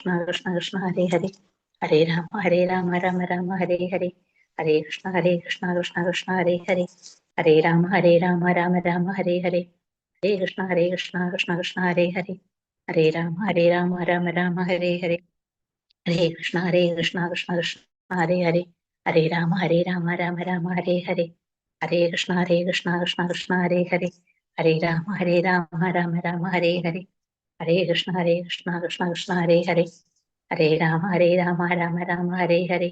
കൃഷ്ണ കൃഷ്ണ ഹരേ ഹരേ ഹരേ രാമ രാമ രാമ ഹരേ ഹരേ ഹരേ കൃഷ്ണ കൃഷ്ണ കൃഷ്ണ ഹരേ ഹരേ ഹരേ രാമ രാമ രാമ ഹരേ ഹരേ ഹരേ കൃഷ്ണ കൃഷ്ണ കൃഷ്ണ ഹരേ ഹരേ ഹരേ രാമ രാമ രാമ ഹരേ ഹരേ ഹരേ കൃഷ്ണ കൃഷ്ണ കൃഷ്ണ ഹരേ ഹരേ ഹരേ രാമ രാമ രാമ ഹരേ ഹരേ ഹരേ കൃഷ്ണ കൃഷ്ണ ഹരേ ഹരേ ഹരേ രാമ രാമ രാമ ഹരേ ഹരേ ഹരേ കൃഷ്ണ കൃഷ്ണ ഹരേ ഹരേ ഹരേ രാമ രാമ രാമ ഹരേ ഹരേ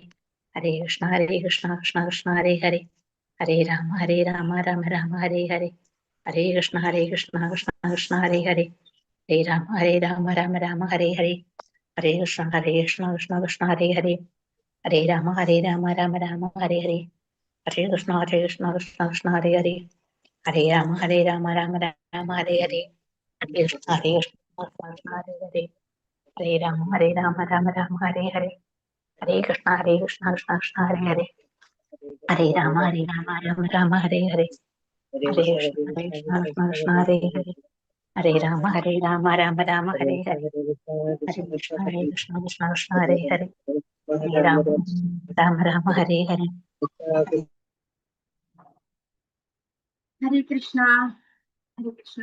ഹരേ കൃഷ്ണ കൃഷ്ണ ഹരേ ഹരേ ഹരേ രാമ രാമ രാമ ഹരേ ഹരേ ഹരേ കൃഷ്ണ കൃഷ്ണ ഹരേ ഹരേ ഹരേ രാമ രാമ ഹരേ ഹരേ ഹരേ കൃഷ്ണ കൃഷ്ണ ഹരേ ഹരേ ഹരേ രാമ രാമ രാമ ഹരേ ഹരേ ഹരേ കൃഷ്ണ കൃഷ്ണ ഹരേ ഹരേ ഹരേ രാമ രാമ രാമ ഹരേ ഹരേ ഹരേ കൃഷ്ണ കൃഷ്ണ ഹരേ ഹരേ ഹരേ രാമ രാമ ഹരേ ഹരേ ഹരേ കൃഷ്ണ കൃഷ്ണ ഹരേ ഹരേ ഹരേ രാമ രാമ ഹരേ ഹരേ ഹരേ കൃഷ്ണ ഹരേ ഹരേ ഹരേ രാമ രാമ ഹരേ ഹരേ ഹരേ കൃഷ്ണ ഹരേ ഹരേ ഹരേ രാമ ഹരേ ഹരേ ഹരേ കൃഷ്ണ ഹരേ കൃഷ്ണ.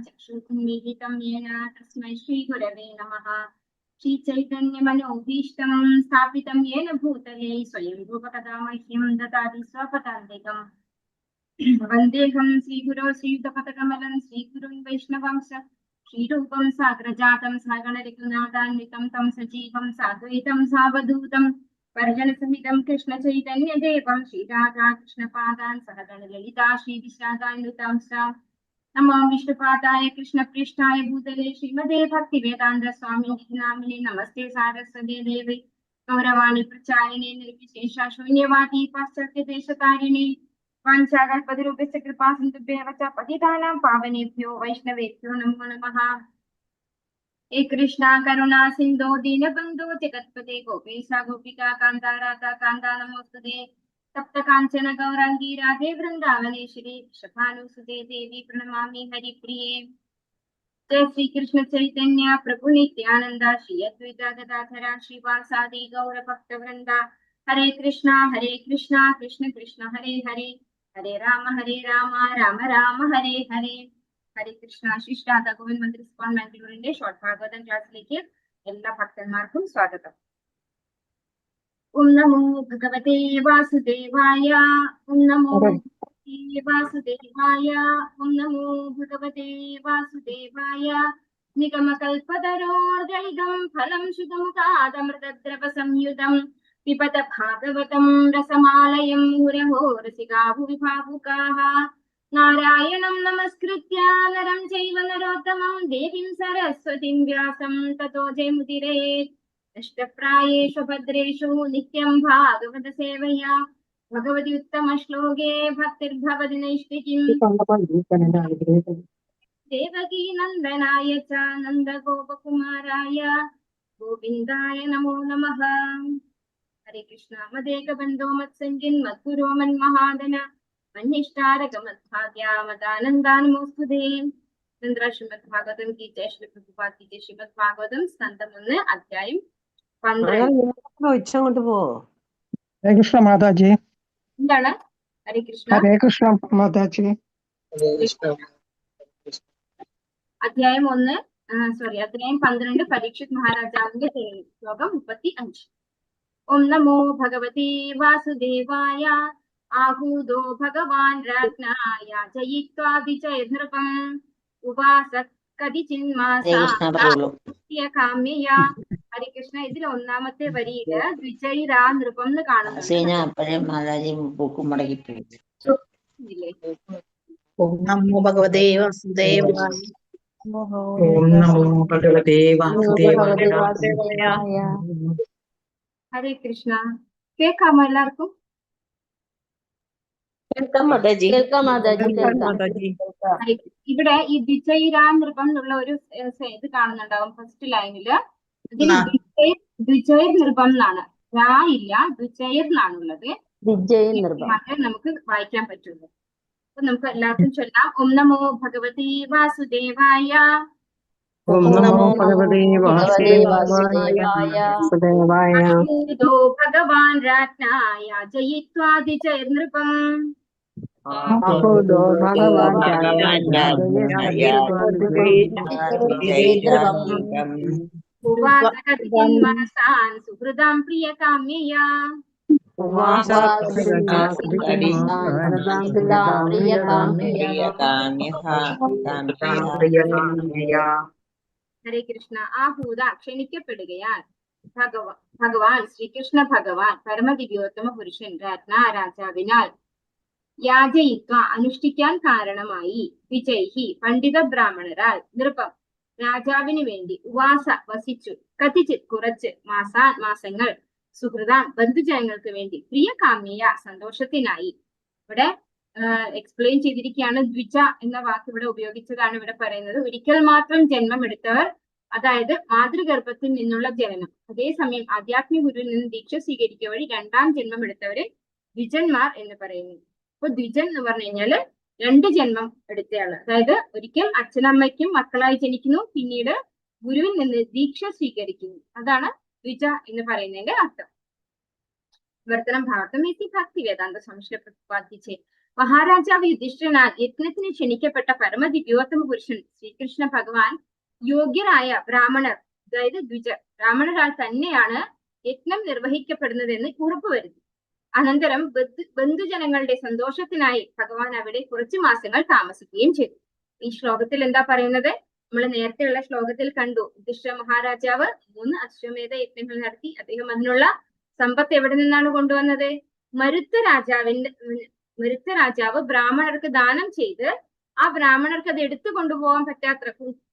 ചക്ഷുർമിലിതം യേന തസ്മൈ ശ്രീഗുരവേ നമഃ. ശ്രീചൈതന്യമനോഭീഷ്ടം സ്ഥാപിതം യേന ഭൂതലേ സ്വയം രൂപകഥാ മഹ്യം ദദാതി സ്വപദാന്തികം. വന്ദേഹം ശ്രീഗുരോ ശ്രീയുതപദകമലം ശ്രീഗുരുൻ വൈഷ്ണവാംശ ശ്രീരൂപം സാഗ്രജാതം സഗണരഘുനാഥാന്വിതം തം സജീവം സാദ്വൈതം സാവധൂതം പരിജനസഹിതം കൃഷ്ണ ചൈതന്യദേവം ശ്രീരാധാ കൃഷ്ണപാദാൻ സഹഗണ ലളിതാ ശ്രീവിശാഖാന്വിതാംശ. നമോ വിഷ്ണുപാദായ കൃഷ്ണപൃഷ്ഠായ ഭൂതലേ ശ്രീമതേ ഭക്തിവേദാന്ത സ്വാമി നാമിനെ നമസ്തേ സാരസ്വതേ ദേവി ഗൗരവാണി പ്രചാരിണേ നിർവിശേഷ ശൂന്യവാദി പാശ്ചാത്യദേശകാരിണേ വാഞ്ചാകൽപതരൂപസ്യ കൃപാസിന്ധുഭ്യഃ ച പതിതാനാം പാവനേഭ്യോ വൈഷ്ണവേഭ്യോ നമോ നമഃ. हे कृष्णा करुणा सिंधो दीनबंधो जगत्पते गोपेश गोपिका कांता राधा कांता नमोस्तुते. तप्त कांचन गौरांगी राधे वृंदावनेश्वरी वृषभानुसुते देवी प्रणमामि हरिप्रिये. जय श्री कृष्ण चैतन्य प्रभु नित्यानंद श्री अद्वैता गदाधर श्रीवासादि गौर भक्त वृंदा. हरे कृष्णा कृष्ण कृष्ण हरे हरे हरे राम राम राम हरे हरे. ഹരേ കൃഷ്ണ. ശിഷ്ടാത ഗോവിന്ദ് മന്ദിർ ഇസ്കോൺ മാംഗ്ലൂരിന്റെ ഷോർട്ട് ഭാഗവതം ക്ലാസ്സിലേക്ക് എല്ലാ ഭക്തന്മാർക്കും സ്വാഗതം. ഓം നമോ ഭഗവതേ വാസുദേവായ. ഓം നമോ വാസുദേവായ. ഓം നമോ ഭഗവതേ വാസുദേവായ. നിഗമകൽപതരോർഗളിതം ഫലം ശുദ്ധമുഖാദമൃതദ്രവ സംയുതം പിബത ഭാഗവതം രസമാലയം മുരഹോ രസികാ ഭുവി ഭാവുകാഃ. നാരായണം നമസ്കൃത്യ നരം ചൈവ നരോത്തമം ദേവീം സരസ്വതീം വ്യാസം തതോ ജയമുദിരേത്. നഷ്ടപ്രായേഷു ഭദ്രേഷു നിത്യം ഭാഗവത സേവയാ ഭഗവതി ഉത്തമ ശ്ലോകേ ഭക്തിർഭവതി നൈഷ്ഠികീം. ദേവകീ നന്ദനായ ച നന്ദഗോപകുമാരായ ഗോവിന്ദായ നമോ നമഃ. ഹരേ കൃഷ്ണ. മദേകബന്ധോ മത്സംഗിൻ മദ്ഗുരോ മന്മഹാദന മന്യഷ്ടാരകമദ്ഭാഗ്യാമദാനന്ദാനമോസ്തുതേ. ശ്രീമദ് ഭാഗവതം की जय. श्री प्रभुपाद की जय. ശ്രീമദ് ഭാഗവതം സ്കന്ധം 1 അധ്യായം 12. ഹരേ കൃഷ്ണ മാതാജി. എന്താണ്? ഹരേ കൃഷ്ണ. ഹരേ കൃഷ്ണ മാതാജി. അധ്യായം 1 അധ്യായം 12 പരീക്ഷിത് മഹാരാജാവിന്റെ ശ്ലോകം 35. ഓം നമോ ഭഗവതേ വാസുദേവായ. आहूदो भगवान राज्ञाय जयित्वादिचैर्नृपं उवासः കദിചിന്മാസാമ്യയാ. ഹരേ കൃഷ്ണ. ഇതിൽ ഒന്നാമത്തെ വരിയില് ദ്വിജൈരാ നൃപം എന്ന് കാണുന്നുണ്ട്. ഓം നമോ ഭഗവതേ വാസുദേവായ. ഓം നമോ ഭഗവതേ വാസുദേവായ. ഹരേ കൃഷ്ണ. കേൾക്കാമോ എല്ലാവർക്കും? ഇവിടെ ഈ ദ്വിജൈരാ നൃപം എന്നുള്ള ഒരു ഇത് കാണുന്നുണ്ടാവും ഫസ്റ്റ് ലൈനില്. ഇതിന് ദ്വിജൈർ നൃപം എന്നാണ്. രാ ഇല്ല, ദ്വിജൈർ എന്നാണുള്ളത്. നമുക്ക് വായിക്കാൻ പറ്റുള്ളൂ. അപ്പൊ നമുക്ക് എല്ലാവർക്കും ചൊല്ലാം. ഓം നമോ ഭഗവതി വാസുദേവായ. ഓം നമോ ഭഗവതേ വാസുദേവായ. വാസുദേവായ. ആഹൂതോ ഭഗവാൻ രാജ്ഞായ ജയിത്വാദിചൈർനൃപം. ആഹൂതോ ഭഗവാൻ ഉവാസ കഥിതം മനസാൻ സുഹൃദാം പ്രിയകാമ്യയാ. ഹരേ കൃഷ്ണ. ആഹൂത ക്ഷണിക്കപ്പെടുകയാൽ ഭഗവാൻ ശ്രീകൃഷ്ണ ഭഗവാൻ പരമദിവ്യോത്തമ പുരുഷൻ രാജാവിനാൽ യാജയിത്വ അനുഷ്ഠിക്കാൻ കാരണമായി വിജയ്ഹി പണ്ഡിത ബ്രാഹ്മണരാൽ നൃപം രാജാവിന് വേണ്ടി ഉവാസ വസിച്ചു കഥിച്ചിത് കുറച്ച് മാസങ്ങൾ സുഹൃതാം ബന്ധുജനങ്ങൾക്ക് വേണ്ടി പ്രിയകാമ്യ സന്തോഷത്തിനായി. ഇവിടെ എക്സ്പ്ലെയിൻ ചെയ്തിരിക്കുകയാണ്. ദ്വിജ എന്ന വാക്ക് ഇവിടെ ഉപയോഗിച്ചതാണ് ഇവിടെ പറയുന്നത്. ഒരിക്കൽ മാത്രം ജന്മം എടുത്തവർ, അതായത് മാതൃഗർഭത്തിൽ നിന്നുള്ള ജനനം, അതേസമയം ആധ്യാത്മിക ഗുരുവിൽ നിന്ന് ദീക്ഷ സ്വീകരിക്കുക വഴി രണ്ടാം ജന്മം എടുത്തവരെ ദ്വിജന്മാർ എന്ന് പറയുന്നു. അപ്പൊ ദ്വിജൻ എന്ന് പറഞ്ഞു കഴിഞ്ഞാല് 2 ജന്മം എടുത്തയാള്. അതായത് ഒരിക്കൽ അച്ഛനമ്മയ്ക്കും മക്കളായി ജനിക്കുന്നു, പിന്നീട് ഗുരുവിൽ നിന്ന് ദീക്ഷ സ്വീകരിക്കുന്നു. അതാണ് ദ്വിജ എന്ന് പറയുന്നതിന്റെ അർത്ഥം. വർത്തനം ഭാഗത്തും എത്തി ഭക്തി വേദാന്ത സംശയ പ്രതിപാദിച്ചേ. മഹാരാജാവ് യുധിഷ്ഠിരനാൽ യജ്ഞത്തിന് ക്ഷണിക്കപ്പെട്ട പരമദിവ്യോത്തമ പുരുഷൻ ശ്രീകൃഷ്ണ ഭഗവാൻ യോഗ്യരായ ബ്രാഹ്മണർ, അതായത് ദ്വിജർ, ബ്രാഹ്മണരാൽ തന്നെയാണ് യജ്ഞം നിർവഹിക്കപ്പെടുന്നതെന്ന് ഉറപ്പുവരുത്തി. അനന്തരം ബന്ധുജനങ്ങളുടെ സന്തോഷത്തിനായി ഭഗവാൻ അവിടെ കുറച്ചു മാസങ്ങൾ താമസിക്കുകയും ചെയ്തു. ഈ ശ്ലോകത്തിൽ എന്താ പറയുന്നത്? നമ്മൾ നേരത്തെയുള്ള ശ്ലോകത്തിൽ കണ്ടു. യുധിഷ്ഠിര മഹാരാജാവ് 3 അശ്വമേധ യജ്ഞങ്ങൾ നടത്തി. അദ്ദേഹം അതിനുള്ള സമ്പത്ത് എവിടെ നിന്നാണ് കൊണ്ടുവന്നത്? മരുത്ത രാജാവ് ബ്രാഹ്മണർക്ക് ദാനം ചെയ്ത് ആ ബ്രാഹ്മണർക്ക് അത് എടുത്തു കൊണ്ടുപോകാൻ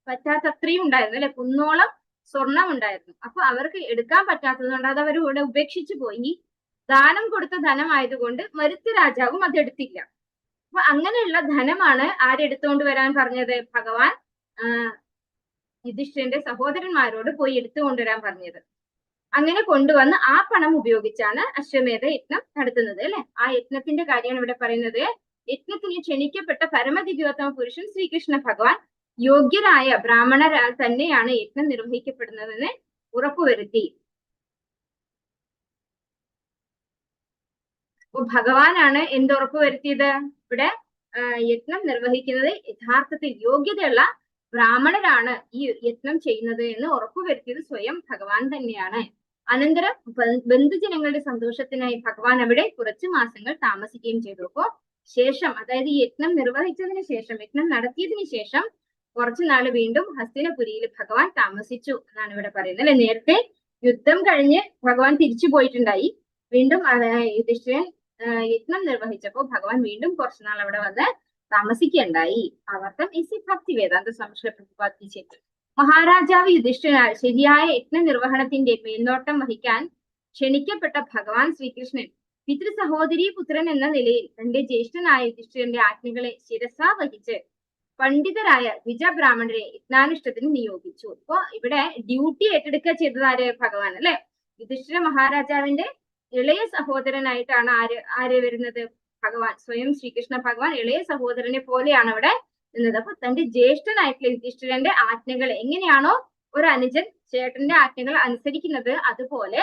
പറ്റാത്തത്രയും ഉണ്ടായിരുന്നു, അല്ലെ? കുന്നോളം സ്വർണം ഉണ്ടായിരുന്നു. അപ്പൊ അവർക്ക് എടുക്കാൻ പറ്റാത്തത് കൊണ്ട് അത് അവർ ഇവിടെ ഉപേക്ഷിച്ചു പോയി. ദാനം കൊടുത്ത ധനമായതുകൊണ്ട് മരുത്ത രാജാവും അത് എടുത്തില്ല. അപ്പൊ അങ്ങനെയുള്ള ധനമാണ് ആരെടുത്തുകൊണ്ട് വരാൻ പറഞ്ഞത്? ഭഗവാൻ യുധിഷ്ഠിരന്റെ സഹോദരന്മാരോട് പോയി എടുത്തുകൊണ്ടുവരാൻ പറഞ്ഞത്. അങ്ങനെ കൊണ്ടുവന്ന് ആ പണം ഉപയോഗിച്ചാണ് അശ്വമേധ യജ്ഞം നടത്തുന്നത്, അല്ലെ? ആ യജ്ഞത്തിന്റെ കാര്യമാണ് ഇവിടെ പറയുന്നത്. യജ്ഞത്തിന് ക്ഷണിക്കപ്പെട്ട പരമദിവ്യോത്തമ പുരുഷൻ ശ്രീകൃഷ്ണ ഭഗവാൻ യോഗ്യരായ ബ്രാഹ്മണരാൽ തന്നെയാണ് യജ്ഞം നിർവഹിക്കപ്പെടുന്നതെന്ന് ഉറപ്പുവരുത്തി. അപ്പൊ ഭഗവാനാണ് എന്തുറപ്പ് വരുത്തിയത്? ഇവിടെ യജ്ഞം നിർവഹിക്കുന്നത് യഥാർത്ഥത്തിൽ യോഗ്യതയുള്ള ബ്രാഹ്മണരാണ് ഈ യജ്ഞം ചെയ്യുന്നത് എന്ന് ഉറപ്പുവരുത്തിയത് സ്വയം ഭഗവാൻ തന്നെയാണ്. അനന്തരം ബന്ധുജനങ്ങളുടെ സന്തോഷത്തിനായി ഭഗവാൻ അവിടെ കുറച്ചു മാസങ്ങൾ താമസിക്കുകയും ചെയ്തു. അപ്പോ ശേഷം, അതായത് ഈ യജ്ഞം നിർവഹിച്ചതിന് ശേഷം, യജ്ഞം നടത്തിയതിനു ശേഷം കുറച്ചു നാൾ വീണ്ടും ഹസ്തിനപുരിയിൽ ഭഗവാൻ താമസിച്ചു എന്നാണ് ഇവിടെ പറയുന്നത്, അല്ലെ? നേരത്തെ യുദ്ധം കഴിഞ്ഞ് ഭഗവാൻ തിരിച്ചു പോയിട്ടുണ്ടായി. വീണ്ടും യുധിഷ്ഠിരൻ യജ്ഞം നിർവഹിച്ചപ്പോൾ ഭഗവാൻ വീണ്ടും കുറച്ചുനാൾ അവിടെ വന്ന് താമസിക്കുകയുണ്ടായി. ആവർത്തം ഇസി ഭക്തി വേദാന്ത സംശയ പ്രതിപാദിച്ചു. മഹാരാജാവ് യുധിഷ്ഠിരനാൽ ശരിയായ യജ്ഞ നിർവഹണത്തിന്റെ മേൽനോട്ടം വഹിക്കാൻ ക്ഷണിക്കപ്പെട്ട ഭഗവാൻ ശ്രീകൃഷ്ണൻ പിതൃ സഹോദരി പുത്രൻ എന്ന നിലയിൽ തന്റെ ജ്യേഷ്ഠനായ യുധിഷ്ഠിരന്റെ ആജ്ഞകളെ ശിരസാ വഹിച്ച് പണ്ഡിതരായ ദ്വിജ ബ്രാഹ്മണരെ യജ്ഞാനുഷ്ഠത്തിന് നിയോഗിച്ചു. അപ്പൊ ഇവിടെ ഡ്യൂട്ടി ഏറ്റെടുക്കുക ചെയ്തത് ആര്? ഭഗവാൻ, അല്ലെ? യുധിഷ്ഠിര മഹാരാജാവിന്റെ ഇളയ സഹോദരനായിട്ടാണ് ആര് വരുന്നത്? ഭഗവാൻ. സ്വയം ശ്രീകൃഷ്ണ ഭഗവാൻ ഇളയ സഹോദരനെ പോലെയാണ് അവിടെ നിന്നത്. അപ്പൊ തന്റെ ജ്യേഷ്ഠനായിട്ടുള്ള യുധിഷ്ഠിരന്റെ ആജ്ഞകൾ എങ്ങനെയാണോ ഒരു അനുജൻ ചേട്ടന്റെ ആജ്ഞകൾ അനുസരിക്കുന്നത്, അതുപോലെ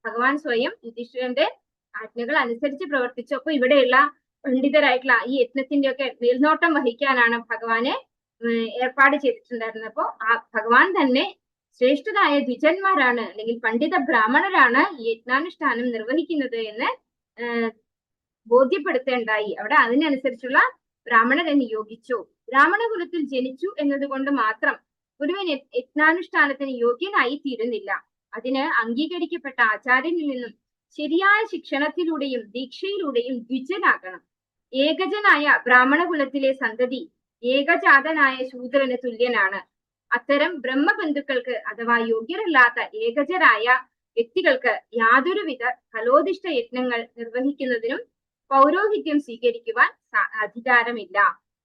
ഭഗവാൻ സ്വയം യുധിഷ്ഠിരന്റെ ആജ്ഞകൾ അനുസരിച്ച് പ്രവർത്തിച്ചു. അപ്പൊ ഇവിടെയുള്ള പണ്ഡിതരായിട്ടുള്ള ഈ യജ്ഞത്തിന്റെ ഒക്കെ മേൽനോട്ടം വഹിക്കാനാണ് ഭഗവാനെ ഏർപ്പാട് ചെയ്തിട്ടുണ്ടായിരുന്നത്. അപ്പോ ആ ഭഗവാൻ തന്നെ ശ്രേഷ്ഠരായ ദ്വിജന്മാരാണ്, അല്ലെങ്കിൽ പണ്ഡിത ബ്രാഹ്മണരാണ് ഈ യജ്ഞാനുഷ്ഠാനം നിർവഹിക്കുന്നത് എന്ന് ബോധ്യപ്പെടുത്തേണ്ടായി. അവിടെ അതിനനുസരിച്ചുള്ള ബ്രാഹ്മണരെ നിയോഗിച്ചു. ബ്രാഹ്മണ കുലത്തിൽ ജനിച്ചു എന്നതുകൊണ്ട് മാത്രം ഒരുവൻ യജ്ഞാനുഷ്ഠാനത്തിന് യോഗ്യനായി തീരുന്നില്ല. അതിന് അംഗീകരിക്കപ്പെട്ട ആചാര്യനിൽ നിന്നും ശരിയായ ശിക്ഷണത്തിലൂടെയും ദീക്ഷയിലൂടെയും ദ്വിജനാകണം. ഏകജനായ ബ്രാഹ്മണ കുലത്തിലെ സന്തതി ഏകജാതനായ ശൂദ്രന് തുല്യനാണ്. അത്തരം ബ്രഹ്മബന്ധുക്കൾക്ക് അഥവാ യോഗ്യരല്ലാത്ത ഏകജരായ വ്യക്തികൾക്ക് യാതൊരുവിധ ഫലോദിഷ്ട യജ്ഞങ്ങൾ നിർവഹിക്കുന്നതിനും പൗരോഹിത്യം സ്വീകരിക്കുവാൻ അധികാരമില്ല.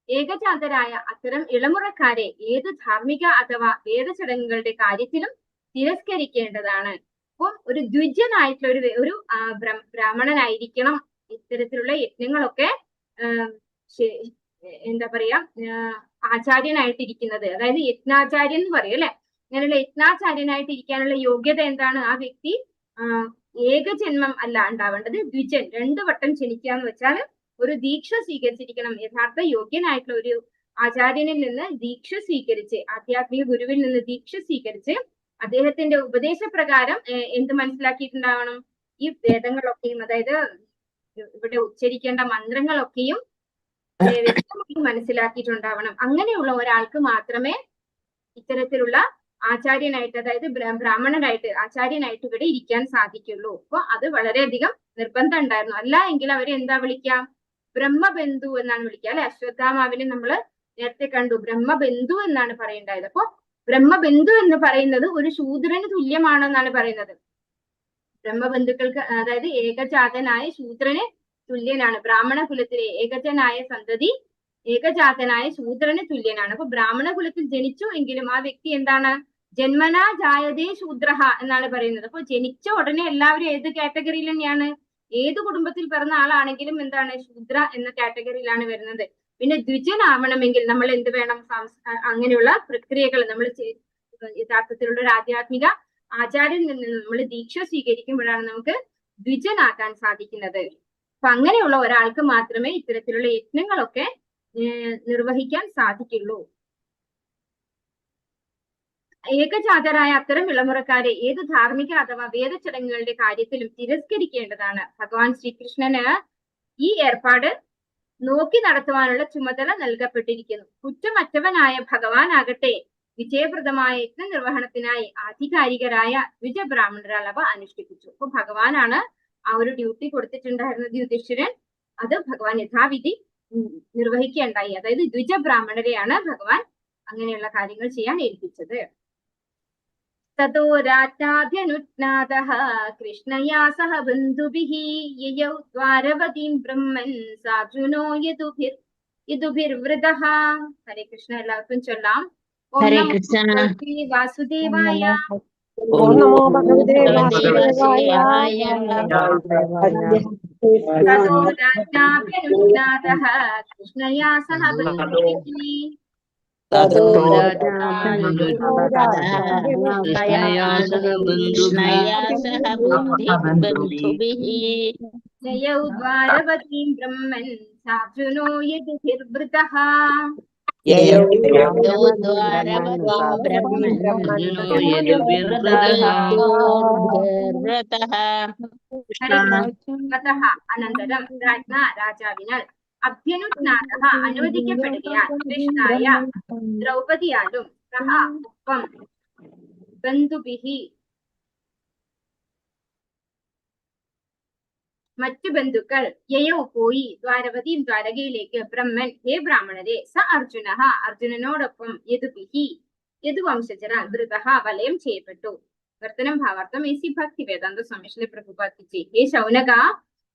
ഏകജാതരായ അത്തരം ഇളമുറക്കാരെ ഏത് ധാർമ്മിക അഥവാ വേദചടങ്ങുകളുടെ കാര്യത്തിലും തിരസ്കരിക്കേണ്ടതാണ്. അപ്പോൾ ഒരു ദ്വിജനായിട്ടുള്ള ഒരു ബ്രാഹ്മണനായിരിക്കണം ഇത്തരത്തിലുള്ള യജ്ഞങ്ങളൊക്കെ എന്താ പറയാ ആചാര്യനായിട്ടിരിക്കുന്നത്. അതായത് യജ്ഞാചാര്യൻ എന്ന് പറയും അല്ലെ. അങ്ങനെയുള്ള യജ്ഞാചാര്യനായിട്ട് ഇരിക്കാനുള്ള യോഗ്യത എന്താണ്? ആ വ്യക്തി ഏകജന്മം അല്ല ഉണ്ടാവേണ്ടത്, ദ്വിജൻ, 2 വട്ടം ജനിക്കുക എന്ന് വെച്ചാൽ ഒരു ദീക്ഷ സ്വീകരിച്ചിരിക്കണം. യഥാർത്ഥ യോഗ്യനായിട്ടുള്ള ഒരു ആചാര്യനിൽ നിന്ന് ദീക്ഷ സ്വീകരിച്ച്, ആധ്യാത്മിക ഗുരുവിൽ നിന്ന് ദീക്ഷ സ്വീകരിച്ച് അദ്ദേഹത്തിന്റെ ഉപദേശപ്രകാരം എന്ത് മനസ്സിലാക്കിയിട്ടുണ്ടാവണം? ഈ വേദങ്ങളൊക്കെയും, അതായത് ഇവിടെ ഉച്ചരിക്കേണ്ട മന്ത്രങ്ങളൊക്കെയും വ്യക്തമായി മനസ്സിലാക്കിയിട്ടുണ്ടാവണം. അങ്ങനെയുള്ള ഒരാൾക്ക് മാത്രമേ ഇത്തരത്തിലുള്ള ആചാര്യനായിട്ട്, അതായത് ബ്രാഹ്മണനായിട്ട് ആചാര്യനായിട്ട് ഇവിടെ ഇരിക്കാൻ സാധിക്കുള്ളൂ. അപ്പൊ അത് വളരെയധികം നിർബന്ധം ഉണ്ടായിരുന്നു. അല്ല എങ്കിൽ അവരെ എന്താ വിളിക്കാം? ബ്രഹ്മബന്ധു എന്നാണ് വിളിക്കുക അല്ലെ. അശ്വത്ഥാമാവിനെ നമ്മൾ നേരത്തെ കണ്ടു, ബ്രഹ്മബന്ധു എന്നാണ് പറയേണ്ടത്. അപ്പൊ ബ്രഹ്മബന്ധു എന്ന് പറയുന്നത് ഒരു ശൂദ്രന് തുല്യമാണെന്നാണ് പറയുന്നത്. ബ്രഹ്മബന്ധുക്കൾക്ക്, അതായത് ഏകജാതനായ ശൂദ്രന് തുല്യനാണ്. ബ്രാഹ്മണ കുലത്തിലെ ഏകജനായ സന്തതി ഏകജാതനായ ശൂദ്രന് തുല്യനാണ്. അപ്പൊ ബ്രാഹ്മണ കുലത്തിൽ ജനിച്ചു എങ്കിലും ആ വ്യക്തി എന്താണ്? ജന്മനാ ജായതേ ശൂദ്രഹ എന്നാണ് പറയുന്നത്. അപ്പൊ ജനിച്ച ഉടനെ എല്ലാവരും ഏത് കാറ്റഗറിയിൽ തന്നെയാണ്? ഏത് കുടുംബത്തിൽ പിറന്ന ആളാണെങ്കിലും എന്താണ്? ശൂദ്ര എന്ന കാറ്റഗറിയിലാണ് വരുന്നത്. പിന്നെ ദ്വിജനാവണമെങ്കിൽ നമ്മൾ എന്ത് വേണം? അങ്ങനെയുള്ള പ്രക്രിയകൾ നമ്മൾ യഥാർത്ഥത്തിലുള്ള ഒരു ആധ്യാത്മിക ആചാര്യനിൽ നിന്ന് നമ്മൾ ദീക്ഷ സ്വീകരിക്കുമ്പോഴാണ് നമുക്ക് ദ്വിജനാക്കാൻ സാധിക്കുന്നത്. അപ്പൊ അങ്ങനെയുള്ള ഒരാൾക്ക് മാത്രമേ ഇത്തരത്തിലുള്ള യജ്ഞങ്ങളൊക്കെ നിർവഹിക്കാൻ സാധിക്കുള്ളൂ. ഏകജാതരായ അത്തരം ഇളമുറക്കാരെ ഏത് ധാർമ്മിക അഥവാ വേദചടങ്ങുകളുടെ കാര്യത്തിലും തിരസ്കരിക്കേണ്ടതാണ്. ഭഗവാൻ ശ്രീകൃഷ്ണന് ഈ ഏർപ്പാട് നോക്കി നടത്തുവാനുള്ള ചുമതല നൽകപ്പെട്ടിരിക്കുന്നു. കുറ്റമറ്റവനായ ഭഗവാൻ ആകട്ടെ വിജയപ്രദമായ യജ്ഞ നിർവഹണത്തിനായി ആധികാരികരായ ദ്വിജബ്രാഹ്മണരാൽ അവ അനുഷ്ഠിപ്പിച്ചു. അപ്പൊ ഭഗവാനാണ് ആ ഒരു ഡ്യൂട്ടി കൊടുത്തിട്ടുണ്ടായിരുന്നത് യുധിഷ്ഠിരൻ. അത് ഭഗവാൻ യഥാവിധി നിർവഹിക്കുകയുണ്ടായി. അതായത് ദ്വിജബ്രാഹ്മണരെയാണ് ഭഗവാൻ അങ്ങനെയുള്ള കാര്യങ്ങൾ ചെയ്യാൻ ഏൽപ്പിച്ചത്. തതോ രാജ്ഞാഭ്യനുജ്ഞാതഃ കൃഷ്ണയാ സഹ ബന്ധുഭിഃ യയൗ ദ്വാരവതീം ബ്രഹ്മൻ സാർജുനോ യദുഭിർവൃതഃ. ഹരേ കൃഷ്ണ. എല്ലാവർക്കും ചൊല്ലാം. ഹരേ കൃഷ്ണ. വാസുദേവായ. ഓം നമോ ഭഗവതേ വാസുദേവായ. തതോ രാജ്ഞാഭ്യനുജ്ഞാതഃ കൃഷ്ണയാ സഹ ബന്ധുഭിഃ യയൗ ദ്വാരവതീം ബ്രഹ്മൻ സാർജുനോ യദുഭിർവൃതഃ. അനന്തരം രാജ്ഞ രാജാവിനാൽ അഭ്യനുജ്ഞാതഃ അനുവദിക്കപ്പെടുകയാൽ കൃഷ്ണായ ദ്രൗപദിയാലും സഹ ഒപ്പം ബന്ധുഭിഃ മറ്റു ബന്ധുക്കൾ യയൗ പോയി ദ്വാരവതീം ദ്വാരകയിലേക്ക് ബ്രഹ്മൻ ഹേ ബ്രാഹ്മണരെ സ അർജുനഃ അർജുനനോടൊപ്പം യദുഭിഃ യദുവംശജരാൽ വൃതഃ വലയം ചെയ്യപ്പെട്ടു. വർത്തനം ഭാവാർത്ഥം എസി ഭക്തി വേദാന്ത സ്വാമി ശ്രീ പ്രഭുപാദ്. ഹേ ശൗനക,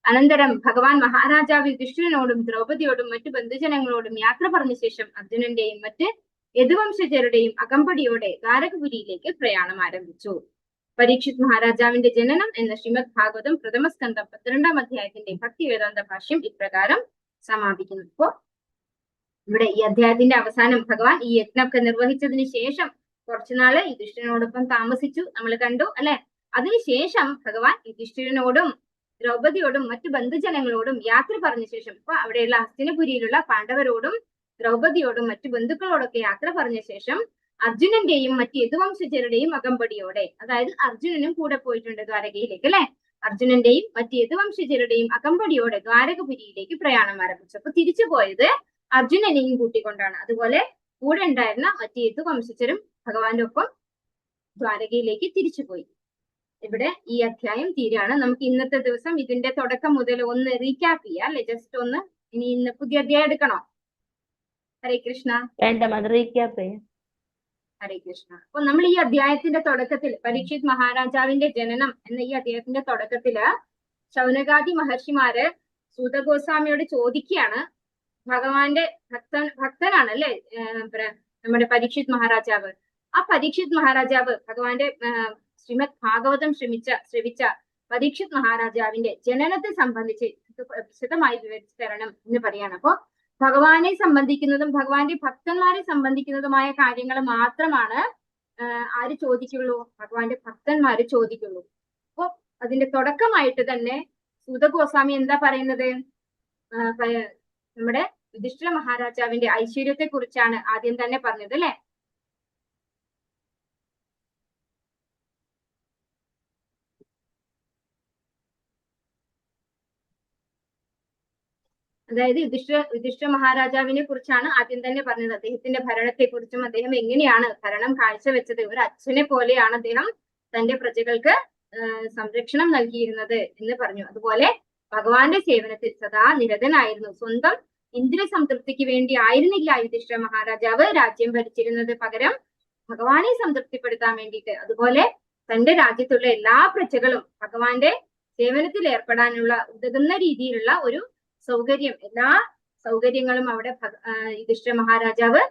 അനന്തരം ഭഗവാൻ മഹാരാജാവ് യുധിഷ്ഠിരനോടും ദ്രൗപദിയോടും മറ്റു ബന്ധുജനങ്ങളോടും യാത്ര പറഞ്ഞ ശേഷം അർജുനന്റെയും മറ്റ് യദുവംശജരുടെയും അകമ്പടിയോടെ ദ്വാരകപുരിയിലേക്ക് പ്രയാണം ആരംഭിച്ചു. പരീക്ഷിത് മഹാരാജാവിന്റെ ജനനം എന്ന ശ്രീമദ് ഭാഗവതം പ്രഥമസ്കന്ധം 12-ാം അധ്യായത്തിന്റെ ഭക്തി വേദാന്ത ഭാഷ്യം ഇപ്രകാരം സമാപിക്കുന്നു. ഇപ്പോ ഇവിടെ ഈ അധ്യായത്തിന്റെ അവസാനം ഭഗവാൻ ഈ യജ്ഞമൊക്കെ നിർവഹിച്ചതിന് ശേഷം കുറച്ചുനാള് യുധിഷ്ഠിരനോടൊപ്പം താമസിച്ചു, നമ്മൾ കണ്ടു അല്ലെ. അതിനുശേഷം ഭഗവാൻ യുധിഷ്ഠിരനോടും ദ്രൗപദിയോടും മറ്റു ബന്ധുജനങ്ങളോടും യാത്ര പറഞ്ഞ ശേഷം, ഇപ്പൊ അവിടെയുള്ള ഹസ്തിനപുരിയിലുള്ള പാണ്ഡവരോടും ദ്രൗപദിയോടും മറ്റു ബന്ധുക്കളോടൊക്കെ യാത്ര പറഞ്ഞ ശേഷം അർജുനന്റെയും മറ്റു യദുവംശജരുടെയും അകമ്പടിയോടെ, അതായത് അർജുനനും കൂടെ പോയിട്ടുണ്ട് ദ്വാരകയിലേക്ക് അല്ലെ, അർജുനന്റെയും മറ്റു യദുവംശജരുടെയും അകമ്പടിയോടെ ദ്വാരകപുരിയിലേക്ക് പ്രയാണം ആരംഭിച്ചു. അപ്പൊ തിരിച്ചു പോയത് അർജുനനെയും കൂട്ടിക്കൊണ്ടാണ്. അതുപോലെ കൂടെ ഉണ്ടായിരുന്ന മറ്റു യദുവംശജരും ഭഗവാന്റെ ഒപ്പം ദ്വാരകയിലേക്ക് തിരിച്ചുപോയി. ഇവിടെ ഈ അധ്യായം തീരാണ്. നമുക്ക് ഇന്നത്തെ ദിവസം ഇതിന്റെ തുടക്കം മുതൽ ഒന്ന് റീക്യാപ്പ് ചെയ്യാം അല്ലെ, ജസ്റ്റ് ഒന്ന്. ഇനി ഇന്ന് പുതിയ അധ്യായം എടുക്കണോ? ഹരേ കൃഷ്ണ. ഹരേ കൃഷ്ണ. അപ്പൊ നമ്മൾ ഈ അധ്യായത്തിന്റെ തുടക്കത്തിൽ പരീക്ഷിത് മഹാരാജാവിന്റെ ജനനം എന്ന ഈ അധ്യായത്തിന്റെ തുടക്കത്തില് ശൗനകാദി മഹർഷിമാര് സൂതഗോസ്വാമിയോട് ചോദിക്കുകയാണ്. ഭഗവാന്റെ ഭക്തനാണ് അല്ലെ നമ്മുടെ പരീക്ഷിത് മഹാരാജാവ്. ആ പരീക്ഷിത് മഹാരാജാവ് ഭഗവാന്റെ ശ്രീമദ് ഭാഗവതം ശ്രവിച്ച പരീക്ഷിത് മഹാരാജാവിന്റെ ജനനത്തെ സംബന്ധിച്ച് വിശദമായി വിവരിച്ചു തരണം എന്ന് പറയാണ്. അപ്പോ ഭഗവാനെ സംബന്ധിക്കുന്നതും ഭഗവാന്റെ ഭക്തന്മാരെ സംബന്ധിക്കുന്നതുമായ കാര്യങ്ങൾ മാത്രമാണ് ആര് ചോദിക്കുള്ളൂ? ഭഗവാന്റെ ഭക്തന്മാര് ചോദിക്കുള്ളൂ. അപ്പൊ അതിന്റെ തുടക്കമായിട്ട് തന്നെ സൂത ഗോസ്വാമി എന്താ പറയുന്നത്? നമ്മുടെ യുധിഷ്ഠിര മഹാരാജാവിന്റെ ഐശ്വര്യത്തെ കുറിച്ചാണ് ആദ്യം തന്നെ പറഞ്ഞത്, അല്ലെ? അതായത് യുധിഷ്ഠിര മഹാരാജാവിനെ കുറിച്ചാണ് ആദ്യം തന്നെ പറഞ്ഞത്. അദ്ദേഹത്തിന്റെ ഭരണത്തെ കുറിച്ചും അദ്ദേഹം എങ്ങനെയാണ് ഭരണം കാഴ്ചവെച്ചത്. ഒരു അച്ഛനെ പോലെയാണ് അദ്ദേഹം തന്റെ പ്രജകൾക്ക് സംരക്ഷണം നൽകിയിരുന്നത് എന്ന് പറഞ്ഞു. അതുപോലെ ഭഗവാന്റെ സേവനത്തിൽ സദാ നിരതനായിരുന്നു. സ്വന്തം ഇന്ദ്രിയ സംതൃപ്തിക്ക് വേണ്ടി ആയിരുന്നില്ല യുധിഷ്ഠിര മഹാരാജാവ് രാജ്യം ഭരിച്ചിരുന്നത്, പകരം ഭഗവാനെ സംതൃപ്തിപ്പെടുത്താൻ വേണ്ടിയിട്ട്. അതുപോലെ തന്റെ രാജ്യത്തുള്ള എല്ലാ പ്രജകളും ഭഗവാന്റെ സേവനത്തിൽ ഏർപ്പെടാനുള്ള ഉതകുന്ന രീതിയിലുള്ള ഒരു സൗകര്യം, എല്ലാ സൗകര്യങ്ങളും അവിടെ യുധിഷ്ഠിര മഹാരാജാവ്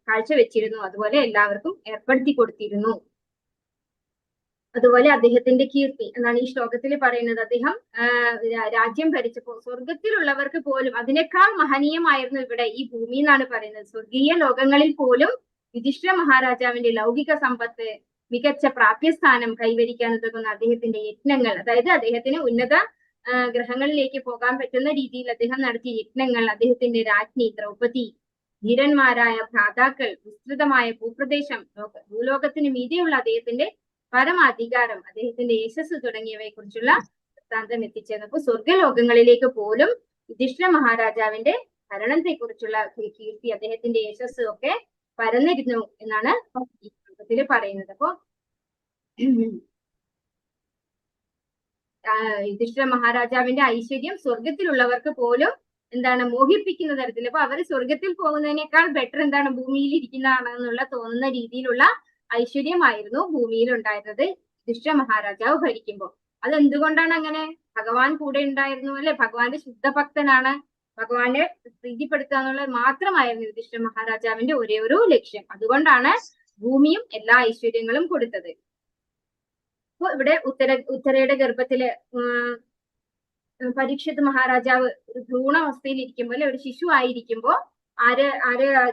കാഴ്ചവെച്ചിരുന്നു. അതുപോലെ എല്ലാവർക്കും ഏർപ്പെടുത്തി കൊടുത്തിരുന്നു. അതുപോലെ അദ്ദേഹത്തിന്റെ കീർത്തി എന്നാണ് ഈ ശ്ലോകത്തിൽ പറയുന്നത്. അദ്ദേഹം രാജ്യം ഭരിച്ചപ്പോൾ സ്വർഗത്തിലുള്ളവർക്ക് പോലും അതിനേക്കാൾ മഹനീയമായിരുന്നു ഇവിടെ ഈ ഭൂമി എന്നാണ് പറയുന്നത്. സ്വർഗീയ ലോകങ്ങളിൽ പോലും യുധിഷ്ഠിര മഹാരാജാവിന്റെ ലൗകിക സമ്പത്ത്, മികച്ച പ്രാപ്യസ്ഥാനം കൈവരിക്കാൻ ഉതകുന്ന അദ്ദേഹത്തിന്റെ യത്നങ്ങൾ, അതായത് അദ്ദേഹത്തിന് ഉന്നത ഗ്രഹങ്ങളിലേക്ക് പോകാൻ പറ്റുന്ന രീതിയിൽ അദ്ദേഹം നടത്തിയ യജ്ഞങ്ങൾ, അദ്ദേഹത്തിന്റെ രാജ്ഞി ദ്രൗപദി, ധീരന്മാരായ ഭ്രാതാക്കൾ, വിസ്തൃതമായ ഭൂപ്രദേശം, ഭൂലോകത്തിന് മീതെയുള്ള അദ്ദേഹത്തിന്റെ പരമാധികാരം, അദ്ദേഹത്തിന്റെ യശസ് തുടങ്ങിയവയെ കുറിച്ചുള്ള വൃത്താന്തം എത്തിച്ചേർന്നു. അപ്പൊ സ്വർഗലോകങ്ങളിലേക്ക് പോലും യുധിഷ്ഠിര മഹാരാജാവിന്റെ ഭരണത്തെ കുറിച്ചുള്ള കീർത്തി, അദ്ദേഹത്തിന്റെ യശസ് ഒക്കെ പരന്നിരുന്നു എന്നാണ് ഈ ശ്ലോകത്തിൽ പറയുന്നത്. അപ്പൊ യുധിഷ്ഠിര മഹാരാജാവിന്റെ ഐശ്വര്യം സ്വർഗത്തിലുള്ളവർക്ക് പോലും എന്താണ് മോഹിപ്പിക്കുന്ന തരത്തിൽ. അപ്പൊ അവര് സ്വർഗത്തിൽ പോകുന്നതിനേക്കാൾ ബെറ്റർ എന്താണ് ഭൂമിയിൽ ഇരിക്കുന്നതാണെന്നുള്ള തോന്നുന്ന രീതിയിലുള്ള ഐശ്വര്യമായിരുന്നു ഭൂമിയിൽ ഉണ്ടായിരുന്നത് യുധിഷ്ഠിര മഹാരാജാവ് ഭരിക്കുമ്പോൾ. അതെന്തുകൊണ്ടാണ് അങ്ങനെ? ഭഗവാൻ കൂടെ ഉണ്ടായിരുന്നു, അല്ലെ? ഭഗവാന്റെ ശുദ്ധഭക്തനാണ്. ഭഗവാനെ പ്രീതിപ്പെടുത്തുക എന്നുള്ളത് മാത്രമായിരുന്നു യുധിഷ്ഠിര മഹാരാജാവിന്റെ ഒരേ ഒരു ലക്ഷ്യം. അതുകൊണ്ടാണ് ഭൂമിയും എല്ലാ ഐശ്വര്യങ്ങളും കൊടുത്തത്. അപ്പൊ ഇവിടെ ഉത്തരയുടെ ഗർഭത്തില് പരീക്ഷിത് മഹാരാജാവ് ഒരു ഭ്രൂണാവസ്ഥയിൽ ഇരിക്കുമ്പോൾ, അല്ലെ, ഒരു ശിശു ആയിരിക്കുമ്പോ ആര്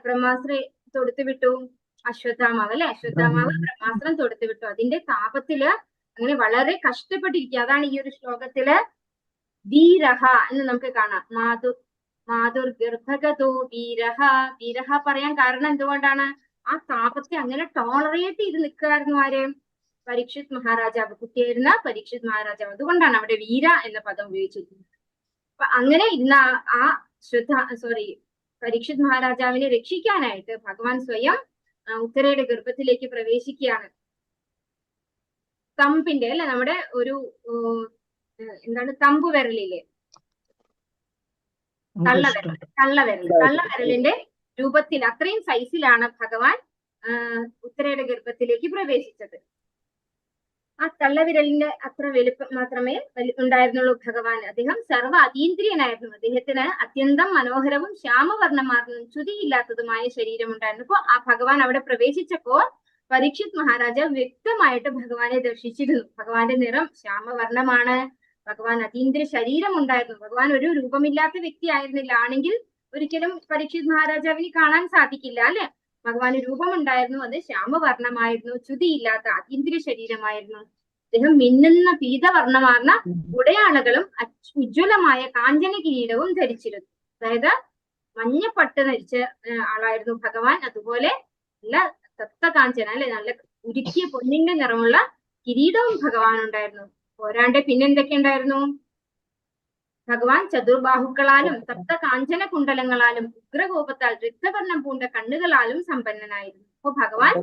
ബ്രഹ്മാസ്ത്രം തൊടുത്തുവിട്ടു? അശ്വത്ഥാമാവ്, അല്ലെ? അശ്വത്ഥാമാവ് ബ്രഹ്മാസ്ത്രം തൊടുത്തുവിട്ടു. അതിന്റെ താപത്തില് അങ്ങനെ വളരെ കഷ്ടപ്പെട്ടിരിക്കുക. അതാണ് ഈ ഒരു ശ്ലോകത്തില് വീരഹ എന്ന് നമുക്ക് കാണാം. മാതുർ ഗർഭഗതോ വീരഹ. വീരഹ പറയാൻ കാരണം എന്തുകൊണ്ടാണ്? ആ താപത്തെ അങ്ങനെ ടോളറേറ്റ് ചെയ്ത് നിൽക്കുകയായിരുന്നു ആര്? പരീക്ഷിത് മഹാരാജാവ്, കുട്ടിയായിരുന്ന പരീക്ഷിത് മഹാരാജാവ്. അതുകൊണ്ടാണ് അവിടെ വീര എന്ന പദം ഉപയോഗിച്ചിരിക്കുന്നത്. അപ്പൊ അങ്ങനെ ഇന്ന് പരീക്ഷിത് മഹാരാജാവിനെ രക്ഷിക്കാനായിട്ട് ഭഗവാൻ സ്വയം ഉത്തരയുടെ ഗർഭത്തിലേക്ക് പ്രവേശിക്കുകയാണ്. തമ്പിന്റെ, അല്ലെ, നമ്മുടെ ഒരു എന്താണ് തമ്പു വിരലില്ലേ, തള്ളവിരലിന്റെ രൂപത്തിൽ അത്രയും സൈസിലാണ് ഭഗവാൻ ഉത്തരയുടെ ഗർഭത്തിലേക്ക് പ്രവേശിച്ചത്. ആ തള്ളവിരലിന്റെ അത്ര വലുപ്പം മാത്രമേ ഉണ്ടായിരുന്നുള്ളൂ ഭഗവാൻ. അദ്ദേഹം സർവ്വ അതീന്ദ്രിയനായിരുന്നു. അദ്ദേഹത്തിന് അത്യന്തം മനോഹരവും ശ്യാമവർണ്ണമാർന്നതും ചുതിയില്ലാത്തതുമായ ശരീരമുണ്ടായിരുന്നു. അപ്പൊ ആ ഭഗവാൻ അവിടെ പ്രവേശിച്ചപ്പോൾ പരീക്ഷിത് മഹാരാജാവ് വ്യക്തമായിട്ട് ഭഗവാനെ ദർശിച്ചിരുന്നു. ഭഗവാന്റെ നിറം ശ്യാമവർണ്ണമാണ്. ഭഗവാൻ അതീന്ദ്രിയ ശരീരം ഉണ്ടായിരുന്നു. ഭഗവാൻ ഒരു രൂപമില്ലാത്ത വ്യക്തി ആയിരുന്നില്ല. ആണെങ്കിൽ ഒരിക്കലും പരീക്ഷിത് മഹാരാജാവിന് കാണാൻ സാധിക്കില്ല, അല്ലെ? ഭഗവാന് രൂപമുണ്ടായിരുന്നു. അത് ശ്യാമവർണ്ണമായിരുന്നു, ചുതിയില്ലാത്ത അതീന്ദ്രിയ ശരീരമായിരുന്നു. അദ്ദേഹം മിന്നുന്ന പീതവർണ്ണമാർന്ന ഉടയാളകളും ഉജ്ജ്വലമായ കാഞ്ചന കിരീടവും ധരിച്ചിരുന്നു. അതായത് മഞ്ഞപ്പട്ട് ധരിച്ച ആളായിരുന്നു ഭഗവാൻ. അതുപോലെ നല്ല തപ്തകാഞ്ചന, അല്ലെ, നല്ല ഉരുക്കിയ പൊന്നിന്റെ നിറമുള്ള കിരീടവും ഭഗവാൻ ഉണ്ടായിരുന്നു. പോരാണ്ട് പിന്നെന്തൊക്കെ ഉണ്ടായിരുന്നു? ഭഗവാൻ ചതുർബാഹുക്കളാലും സപ്ത കാഞ്ചന കുണ്ടലങ്ങളാലും ഉഗ്രകോപത്താൽ രക്തവർണ്ണം പൂണ്ട കണ്ണുകളാലും സമ്പന്നനായിരുന്നു. അപ്പൊ ഭഗവാൻ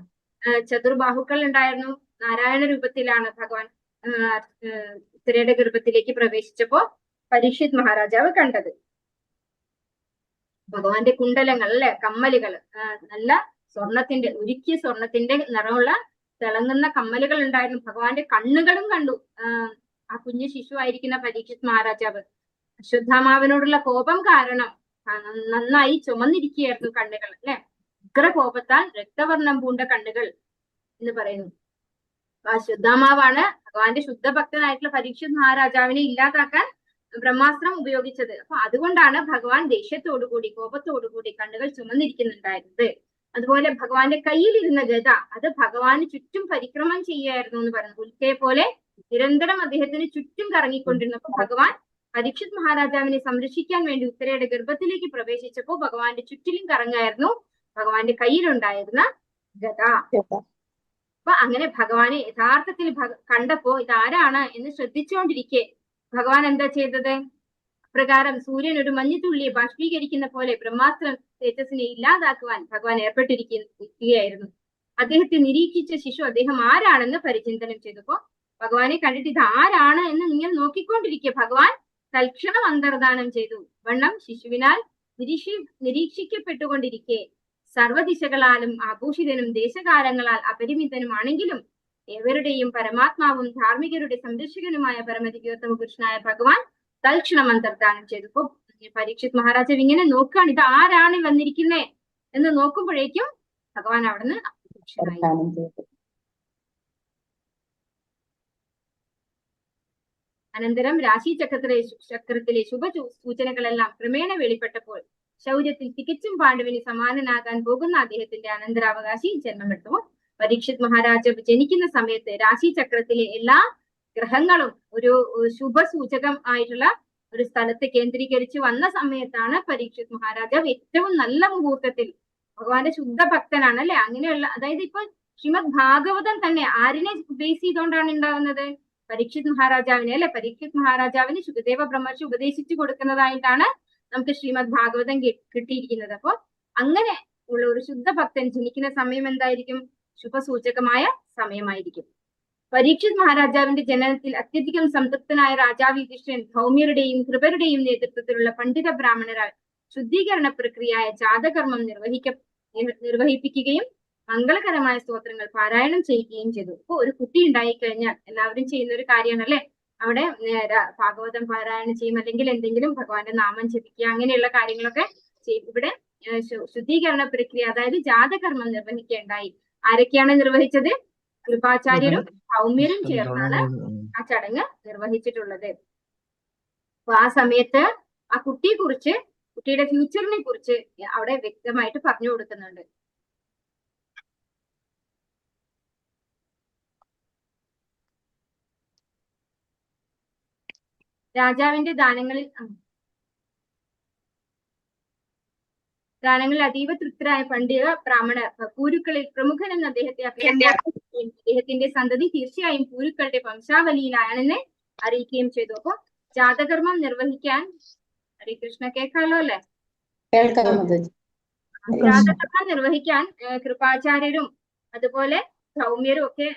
ചതുർബാഹുക്കൾ ഉണ്ടായിരുന്നു. നാരായണ രൂപത്തിലാണ് ഭഗവാൻ ഉത്തരയുടെ ഗർഭത്തിലേക്ക് പ്രവേശിച്ചപ്പോ പരീക്ഷിത് മഹാരാജാവ് കണ്ടത്. ഭഗവാന്റെ കുണ്ടലങ്ങൾ, അല്ലെ, കമ്മലുകൾ, നല്ല സ്വർണത്തിന്റെ, ഉരുക്കിയ സ്വർണത്തിന്റെ നിറമുള്ള തിളങ്ങുന്ന കമ്മലുകൾ ഉണ്ടായിരുന്നു. ഭഗവാന്റെ കണ്ണുകളും കണ്ടു ആ കുഞ്ഞു ശിശു ആയിരിക്കുന്ന പരീക്ഷിത് മഹാരാജാവ്. അശ്വത്ഥാമാവിനോടുള്ള കോപം കാരണം നന്നായി ചുമന്നിരിക്കുകയായിരുന്നു കണ്ണുകൾ, അല്ലെ? ഉഗ്രകോപത്താൽ രക്തവർണ്ണം പൂണ്ട കണ്ണുകൾ എന്ന് പറയുന്നു. അശ്വത്ഥാമാവാണ് ഭഗവാന്റെ ശുദ്ധഭക്തനായിട്ടുള്ള പരീക്ഷിത് മഹാരാജാവിനെ ഇല്ലാതാക്കാൻ ബ്രഹ്മാസ്ത്രം ഉപയോഗിച്ചത്. അപ്പൊ അതുകൊണ്ടാണ് ഭഗവാൻ ദേഷ്യത്തോടുകൂടി കോപത്തോടുകൂടി കണ്ണുകൾ ചുമന്നിരിക്കുന്നുണ്ടായിരുന്നത്. അതുപോലെ ഭഗവാന്റെ കയ്യിലിരുന്ന ഗദ അത് ഭഗവാന് ചുറ്റും പരിക്രമം ചെയ്യായിരുന്നു എന്ന് പറയുന്നത്. ഉൽക്കയെ പോലെ നിരന്തരം അദ്ദേഹത്തിന് ചുറ്റും കറങ്ങിക്കൊണ്ടിരുന്നപ്പോൾ ഭഗവാൻ പരീക്ഷിത് മഹാരാജാവിനെ സംരക്ഷിക്കാൻ വേണ്ടി ഉത്തരയുടെ ഗർഭത്തിലേക്ക് പ്രവേശിച്ചപ്പോൾ ഭഗവാന്റെ ചുറ്റിലും കറങ്ങായിരുന്നു ഭഗവാന്റെ കയ്യിലുണ്ടായിരുന്ന ഗദ. അപ്പൊ അങ്ങനെ ഭഗവാനെ യഥാർത്ഥത്തിൽ കണ്ടപ്പോ ഇതാരാണ് എന്ന് ശ്രദ്ധിച്ചുകൊണ്ടിരിക്കെ ഭഗവാൻ എന്താ ചെയ്തത്? പ്രകാരം സൂര്യൻ ഒരു മഞ്ഞുതുള്ളിയെ ബാഷ്പീകരിക്കുന്ന പോലെ ബ്രഹ്മാസ്ത്ര തേജസ്സിനെ ഇല്ലാതാക്കുവാൻ ഭഗവാൻ ഏർപ്പെട്ടിരിക്കുകയായിരുന്നു. അദ്ദേഹത്തെ നിരീക്ഷിച്ച ശിശു അദ്ദേഹം ആരാണെന്ന് പരിചിന്തനം ചെയ്തപ്പോ ഭഗവാനെ കണ്ടിട്ട് ഇത് ആരാണ് എന്ന് നിങ്ങൾ നോക്കിക്കൊണ്ടിരിക്കെ ഭഗവാൻ തൽക്ഷണം അന്തർദാനം ചെയ്തു. വണ്ണം ശിശുവിനാൽ നിരീക്ഷിക്കപ്പെട്ടുകൊണ്ടിരിക്കെ സർവ്വദിശകളാലും ആഭൂഷിതനും ദേശകാലങ്ങളാൽ അപരിമിതനുമാണെങ്കിലും ഏവരുടെയും പരമാത്മാവും ധാർമ്മികരുടെ സംരക്ഷകനുമായ പരമദിവ്യോത്തമ പുരുഷനായ ഭഗവാൻ തൽക്ഷണം അന്തർദാനം ചെയ്തു. ഇപ്പൊ പരീക്ഷിത് മഹാരാജാവ് ഇങ്ങനെ നോക്കുകയാണ്, ഇത് ആരാണ് വന്നിരിക്കുന്നേ എന്ന് നോക്കുമ്പോഴേക്കും ഭഗവാൻ അവിടുന്ന് അപ്രത്യക്ഷനായി. അനന്തരം രാശി ചക്രത്തിലെ ശുഭ സൂചനകളെല്ലാം ക്രമേണ വെളിപ്പെട്ടപ്പോൾ ശൗര്യത്തിൽ തികച്ചും പാണ്ഡവന് സമാനനാകാൻ പോകുന്ന അദ്ദേഹത്തിന്റെ അനന്തരാവകാശി ജന്മമെടുത്തു. പരീക്ഷിത് മഹാരാജാവ് ജനിക്കുന്ന സമയത്ത് രാശി ചക്രത്തിലെ എല്ലാ ഗ്രഹങ്ങളും ഒരു ശുഭസൂചകം ആയിട്ടുള്ള ഒരു സ്ഥലത്ത് കേന്ദ്രീകരിച്ച് വന്ന സമയത്താണ് പരീക്ഷിത് മഹാരാജാവ് ഏറ്റവും നല്ല മുഹൂർത്തത്തിൽ, ഭഗവാന്റെ ശുദ്ധ ഭക്തനാണ് അല്ലെ, അങ്ങനെയുള്ള, അതായത് ഇപ്പൊ ശ്രീമദ് ഭാഗവതം തന്നെ ആരിനെ ബേസ് ചെയ്തുകൊണ്ടാണ് ഉണ്ടാകുന്നത്? പരീക്ഷിത് മഹാരാജാവിനെ അല്ലെ. പരീക്ഷിത് മഹാരാജാവിന് ശുകദേവ ബ്രഹ്മർഷി ഉപദേശിച്ചു കൊടുക്കുന്നതായിട്ടാണ് നമുക്ക് ശ്രീമദ് ഭാഗവതം കിട്ടിയിരിക്കുന്നത്. അപ്പൊ അങ്ങനെ ഉള്ള ഒരു ശുദ്ധ ഭക്തൻ ജനിക്കുന്ന സമയം എന്തായിരിക്കും? ശുഭസൂചകമായ സമയമായിരിക്കും. പരീക്ഷിത് മഹാരാജാവിന്റെ ജനനത്തിൽ അത്യധികം സംതൃപ്തനായ രാജാവ് യുധിഷ്ഠിരൻ ധൗമ്യരുടെയും കൃപരുടെയും നേതൃത്വത്തിലുള്ള പണ്ഡിത ബ്രാഹ്മണരാൽ ശുദ്ധീകരണ പ്രക്രിയയായ ജാതകർമ്മം നിർവഹിപ്പിക്കുകയും മംഗളകരമായ സ്തോത്രങ്ങൾ പാരായണം ചെയ്യുകയും ചെയ്തു. ഇപ്പൊ ഒരു കുട്ടി ഉണ്ടായി കഴിഞ്ഞാൽ എല്ലാവരും ചെയ്യുന്ന ഒരു കാര്യമാണ് അല്ലെ, അവിടെ ഭാഗവതം പാരായണം ചെയ്യും, അല്ലെങ്കിൽ എന്തെങ്കിലും ഭഗവാന്റെ നാമം ജപിക്കുക, അങ്ങനെയുള്ള കാര്യങ്ങളൊക്കെ ഇവിടെ ശുദ്ധീകരണ പ്രക്രിയ, അതായത് ജാതകർമ്മം നിർവഹിക്കേണ്ടായി. ആരൊക്കെയാണ് നിർവഹിച്ചത്? കൃപാചാര്യരും സൗമ്യരും ചേർന്നാണ് ആ ചടങ്ങ് നിർവഹിച്ചിട്ടുള്ളത്. അപ്പൊ ആ സമയത്ത് ആ കുട്ടിയെ കുറിച്ച്, കുട്ടിയുടെ ഫ്യൂച്ചറിനെ കുറിച്ച് അവിടെ വ്യക്തമായിട്ട് പറഞ്ഞു കൊടുക്കുന്നുണ്ട്. രാജാവിന്റെ ദാനങ്ങളിൽ അതീവ തൃപ്തരായ പണ്ഡിത ബ്രാഹ്മണർ പൂരുക്കളിൽ പ്രമുഖൻ എന്ന് അദ്ദേഹത്തിന്റെ സന്തതി തീർച്ചയായും പൂരുക്കളുടെ വംശാവലിയിലാണെന്ന് അറിയിക്കുകയും ചെയ്തു. അപ്പൊ ജാതകർമ്മം നിർവഹിക്കാൻ, ഹരികൃഷ്ണ കേൾക്കാമല്ലോ അല്ലെ, ജാതകർമ്മം നിർവഹിക്കാൻ കൃപാചാര്യരും അതുപോലെ സൗമ്യരും ഒക്കെ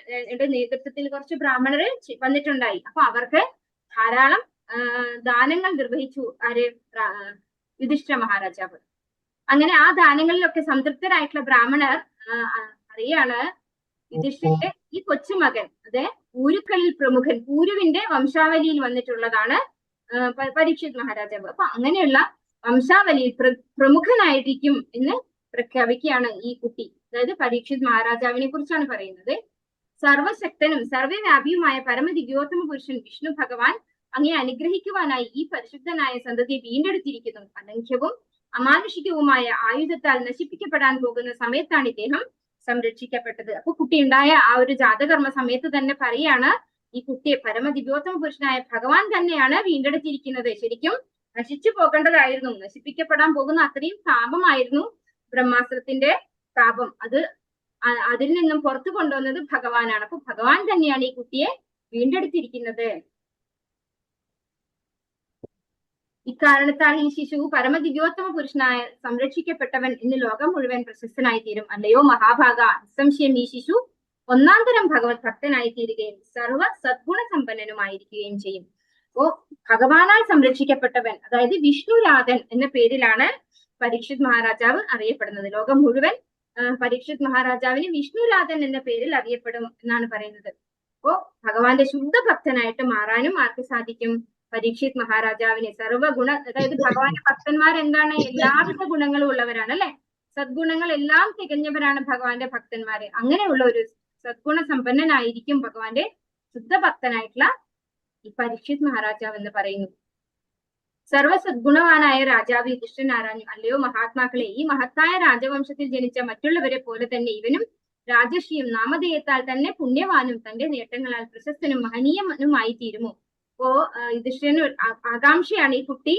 നേതൃത്വത്തിൽ കുറച്ച് ബ്രാഹ്മണര് വന്നിട്ടുണ്ടായി. അപ്പൊ അവർക്ക് ധാരാളം ദാനങ്ങൾ നിർവഹിച്ചു ആര്? യുധിഷ്ഠിര മഹാരാജാവ്. അങ്ങനെ ആ ദാനങ്ങളിലൊക്കെ സംതൃപ്തരായിട്ടുള്ള ബ്രാഹ്മണർ അറിയാണ് യുധിഷ്ഠിരന്റെ ഈ കൊച്ചുമകൻ, അതെ, പൂരുക്കളിൽ പ്രമുഖൻ, പൂരുവിന്റെ വംശാവലിയിൽ വന്നിട്ടുള്ളതാണ് പരീക്ഷിത് മഹാരാജാവ്. അപ്പൊ അങ്ങനെയുള്ള വംശാവലിയിൽ പ്രമുഖനായിരിക്കും എന്ന് പ്രഖ്യാപിക്കുകയാണ് ഈ കുട്ടി. അതായത് പരീക്ഷിത് മഹാരാജാവിനെ കുറിച്ചാണ് പറയുന്നത്. സർവശക്തനും സർവ്വവ്യാപിയുമായ പരമദിവ്യോത്തമ പുരുഷൻ വിഷ്ണു ഭഗവാൻ അങ്ങേ അനുഗ്രഹിക്കുവാനായി ഈ പരിശുദ്ധനായ സന്തതിയെ വീണ്ടെടുത്തിരിക്കുന്നു. അലംഘ്യവും അമാനുഷികവുമായ ആയുധത്താൽ നശിപ്പിക്കപ്പെടാൻ പോകുന്ന സമയത്താണ് ഇദ്ദേഹം സംരക്ഷിക്കപ്പെട്ടത്. അപ്പൊ കുട്ടി ഉണ്ടായ ആ ഒരു ജാതകർമ്മ സമയത്ത് തന്നെ പറയാണ്, ഈ കുട്ടിയെ പരമദിവ്യോത്തമ പുരുഷനായ ഭഗവാൻ തന്നെയാണ് വീണ്ടെടുത്തിരിക്കുന്നത്. ശരിക്കും നശിച്ചു പോകേണ്ടതായിരുന്നു, നശിപ്പിക്കപ്പെടാൻ പോകുന്ന അത്രയും താപമായിരുന്നു ബ്രഹ്മാസ്ത്രത്തിന്റെ താപം. അതിൽ നിന്നും പുറത്തു കൊണ്ടുവന്നത് ഭഗവാനാണ്. അപ്പൊ ഭഗവാൻ തന്നെയാണ് ഈ കുട്ടിയെ വീണ്ടെടുത്തിരിക്കുന്നത്. ഇക്കാരണത്താൽ ഈ ശിശു പരമദിവ്യോത്തമ പുരുഷനായ സംരക്ഷിക്കപ്പെട്ടവൻ എന്ന് ലോകം മുഴുവൻ പ്രശസ്തനായി തീരും. അല്ലയോ മഹാഭാഗ, നിസ്സംശയം ഈ ശിശു ഒന്നാം തരം ഭഗവത് ഭക്തനായി തീരുകയും സർവ സദ്ഗുണ സമ്പന്നനുമായിരിക്കുകയും ചെയ്യും. അപ്പോ ഭഗവാനാൽ സംരക്ഷിക്കപ്പെട്ടവൻ, അതായത് വിഷ്ണുരാധൻ എന്ന പേരിലാണ് പരീക്ഷിത് മഹാരാജാവ് അറിയപ്പെടുന്നത്. ലോകം മുഴുവൻ പരീക്ഷിത് മഹാരാജാവിന് വിഷ്ണുരാധൻ എന്ന പേരിൽ അറിയപ്പെടും എന്നാണ് പറയുന്നത്. അപ്പോ ഭഗവാന്റെ ശുദ്ധ ഭക്തനായിട്ട് മാറാനും ആർക്ക് സാധിക്കും? പരീക്ഷിത് മഹാരാജാവിനെ. സർവ്വഗുണ, അതായത് ഭഗവാന്റെ ഭക്തന്മാർ എന്താണ്? എല്ലാവിധ ഗുണങ്ങളും ഉള്ളവരാണ് അല്ലെ, സദ്ഗുണങ്ങൾ എല്ലാം തികഞ്ഞവരാണ് ഭഗവാന്റെ ഭക്തന്മാര്. അങ്ങനെയുള്ള ഒരു സദ്ഗുണ സമ്പന്നനായിരിക്കും ഭഗവാന്റെ ശുദ്ധ ഭക്തനായിട്ടുള്ള ഈ പരീക്ഷിത് മഹാരാജാവ് എന്ന് പറയുന്നു. സർവസദ്ഗുണവാനായ രാജാവ് യുധിഷ്ഠിരൻ ആരാഞ്ഞു, അല്ലയോ മഹാത്മാക്കളെ, ഈ മഹത്തായ രാജവംശത്തിൽ ജനിച്ച മറ്റുള്ളവരെ പോലെ തന്നെ ഇവനും രാജർഷിയും നാമധേയത്താൽ തന്നെ പുണ്യവാനും തന്റെ നേട്ടങ്ങളാൽ പ്രശസ്തനും മഹനീയനുമായി തീരുമോ. അപ്പോ യുധിഷ്ഠിരന് ആകാംക്ഷയാണ് ഈ കുട്ടി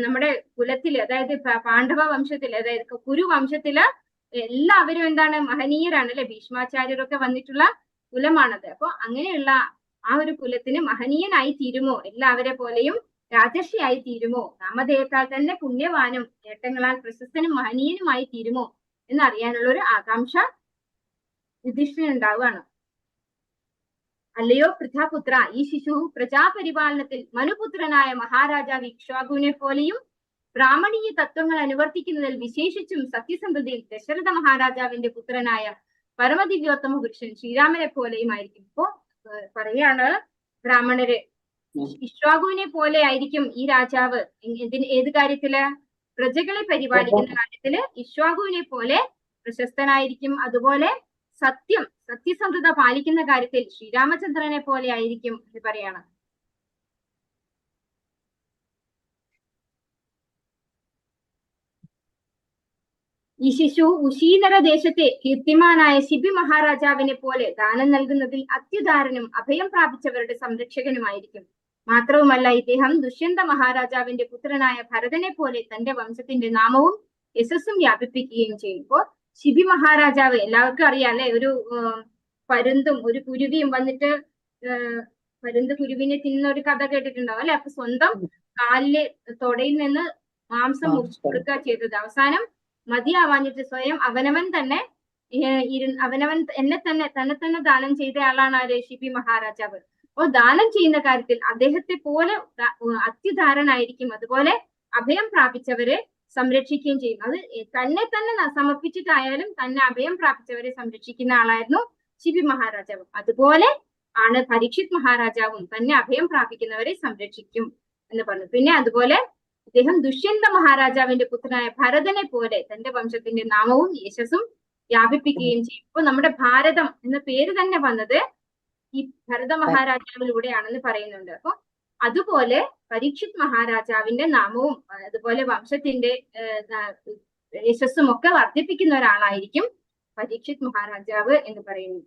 നമ്മുടെ കുലത്തില്, അതായത് പാണ്ഡവ വംശത്തില്, അതായത് കുരു വംശത്തില് എല്ലാവരും എന്താണ് മഹനീയരാണ് അല്ലെ, ഭീഷ്മാചാര്യരൊക്കെ വന്നിട്ടുള്ള കുലമാണത്. അപ്പൊ അങ്ങനെയുള്ള ആ ഒരു കുലത്തിന് മഹനീയനായി തീരുമോ, എല്ലാവരെ പോലെയും രാജർഷിയായി തീരുമോ, നാമധേയത്താൽ തന്നെ പുണ്യവാനും നേട്ടങ്ങളാൽ പ്രശസ്തനും മഹനീയനുമായി തീരുമോ എന്നറിയാനുള്ള ഒരു ആകാംക്ഷ യുധിഷ്ഠിരൻ ഉണ്ടാവുകയാണ്. അല്ലയോ പൃഥാപുത്ര, ഈ ശിശു പ്രജാപരിപാലനത്തിൽ മനുപുത്രനായ മഹാരാജാവ് ഇക്ഷ്വാകുവിനെ പോലെയും ബ്രാഹ്മണീയ തത്വങ്ങൾ അനുവർത്തിക്കുന്നതിൽ വിശേഷിച്ചും സത്യസന്ധതയിൽ ദശരഥ മഹാരാജാവിന്റെ പുത്രനായ പരമദിവ്യോത്തമ പുരുഷൻ ശ്രീരാമനെ പോലെയും ആയിരിക്കും. ഇപ്പോ പറയാണ് ബ്രാഹ്മണര് ഇക്ഷ്വാകുവിനെ പോലെ ആയിരിക്കും ഈ രാജാവ്. ഏത് കാര്യത്തില്? പ്രജകളെ പരിപാലിക്കുന്ന കാര്യത്തില് ഇക്ഷ്വാകുവിനെ പോലെ പ്രശസ്തനായിരിക്കും. അതുപോലെ സത്യസന്ധത പാലിക്കുന്ന കാര്യത്തിൽ ശ്രീരാമചന്ദ്രനെ പോലെ ആയിരിക്കും എന്ന് പറയാണ്. ഈ ശിശു ഉശീനര ദേശത്തെ കീർത്തിമാനായ ശിബി മഹാരാജാവിനെ പോലെ ദാനം നൽകുന്നതിൽ അത്യുദാരനും അഭയം പ്രാപിച്ചവരുടെ സംരക്ഷകനുമായിരിക്കും. മാത്രവുമല്ല, ഇദ്ദേഹം ദുഷ്യന്ത മഹാരാജാവിന്റെ പുത്രനായ ഭരതനെ പോലെ തന്റെ വംശത്തിന്റെ നാമവും യശസ്സും വ്യാപിപ്പിക്കുകയും ചെയ്യും. ഇപ്പോ ശിബി മഹാരാജാവ് എല്ലാവർക്കും അറിയാം അല്ലെ, ഒരു പരുന്തും ഒരു കുരുവിയും വന്നിട്ട് പരുന്ത് കുരുവിനെ തിന്നുന്ന ഒരു കഥ കേട്ടിട്ടുണ്ടാവും അല്ലെ. അപ്പൊ സ്വന്തം കാലിലെ തൊടയിൽ നിന്ന് മാംസം മുറിച്ചു കൊടുക്കുക ചെയ്തത്. അവസാനം മതിയാവാഞ്ഞിട്ട് സ്വയം അവനവൻ തന്നെ തന്നെ ദാനം ചെയ്ത ആളാണ് ആര്? ശിബി മഹാരാജാവ്. അപ്പോൾ ദാനം ചെയ്യുന്ന കാര്യത്തിൽ അദ്ദേഹത്തെ പോലെ അത്യുദാരനായിരിക്കും. അതുപോലെ അഭയം പ്രാപിച്ചവരെ സംരക്ഷിക്കുകയും ചെയ്യും. അത് തന്നെ സമർപ്പിച്ചിട്ടായാലും തന്നെ അഭയം പ്രാപിച്ചവരെ സംരക്ഷിക്കുന്ന ആളായിരുന്നു ശിബി മഹാരാജാവ്. അതുപോലെ ആണ് പരീക്ഷിത് മഹാരാജാവും തന്നെ അഭയം പ്രാപിക്കുന്നവരെ സംരക്ഷിക്കും എന്ന് പറഞ്ഞു. പിന്നെ അതുപോലെ അദ്ദേഹം ദുഷ്യന്ത മഹാരാജാവിന്റെ പുത്രനായ ഭരതനെ പോലെ തന്റെ വംശത്തിന്റെ നാമവും യശസ്സും വ്യാപിപ്പിക്കുകയും ചെയ്യും. ഇപ്പൊ നമ്മുടെ ഭാരതം എന്ന പേര് തന്നെ വന്നത് ഈ ഭരത മഹാരാജാവിലൂടെയാണെന്ന് പറയുന്നുണ്ട്. അപ്പൊ അതുപോലെ പരീക്ഷിത് മഹാരാജാവിന്റെ നാമവും അതുപോലെ വംശത്തിന്റെ യശസ്സും ഒക്കെ വർദ്ധിപ്പിക്കുന്ന ഒരാളായിരിക്കും പരീക്ഷിത് മഹാരാജാവ് എന്ന് പറയുന്നു.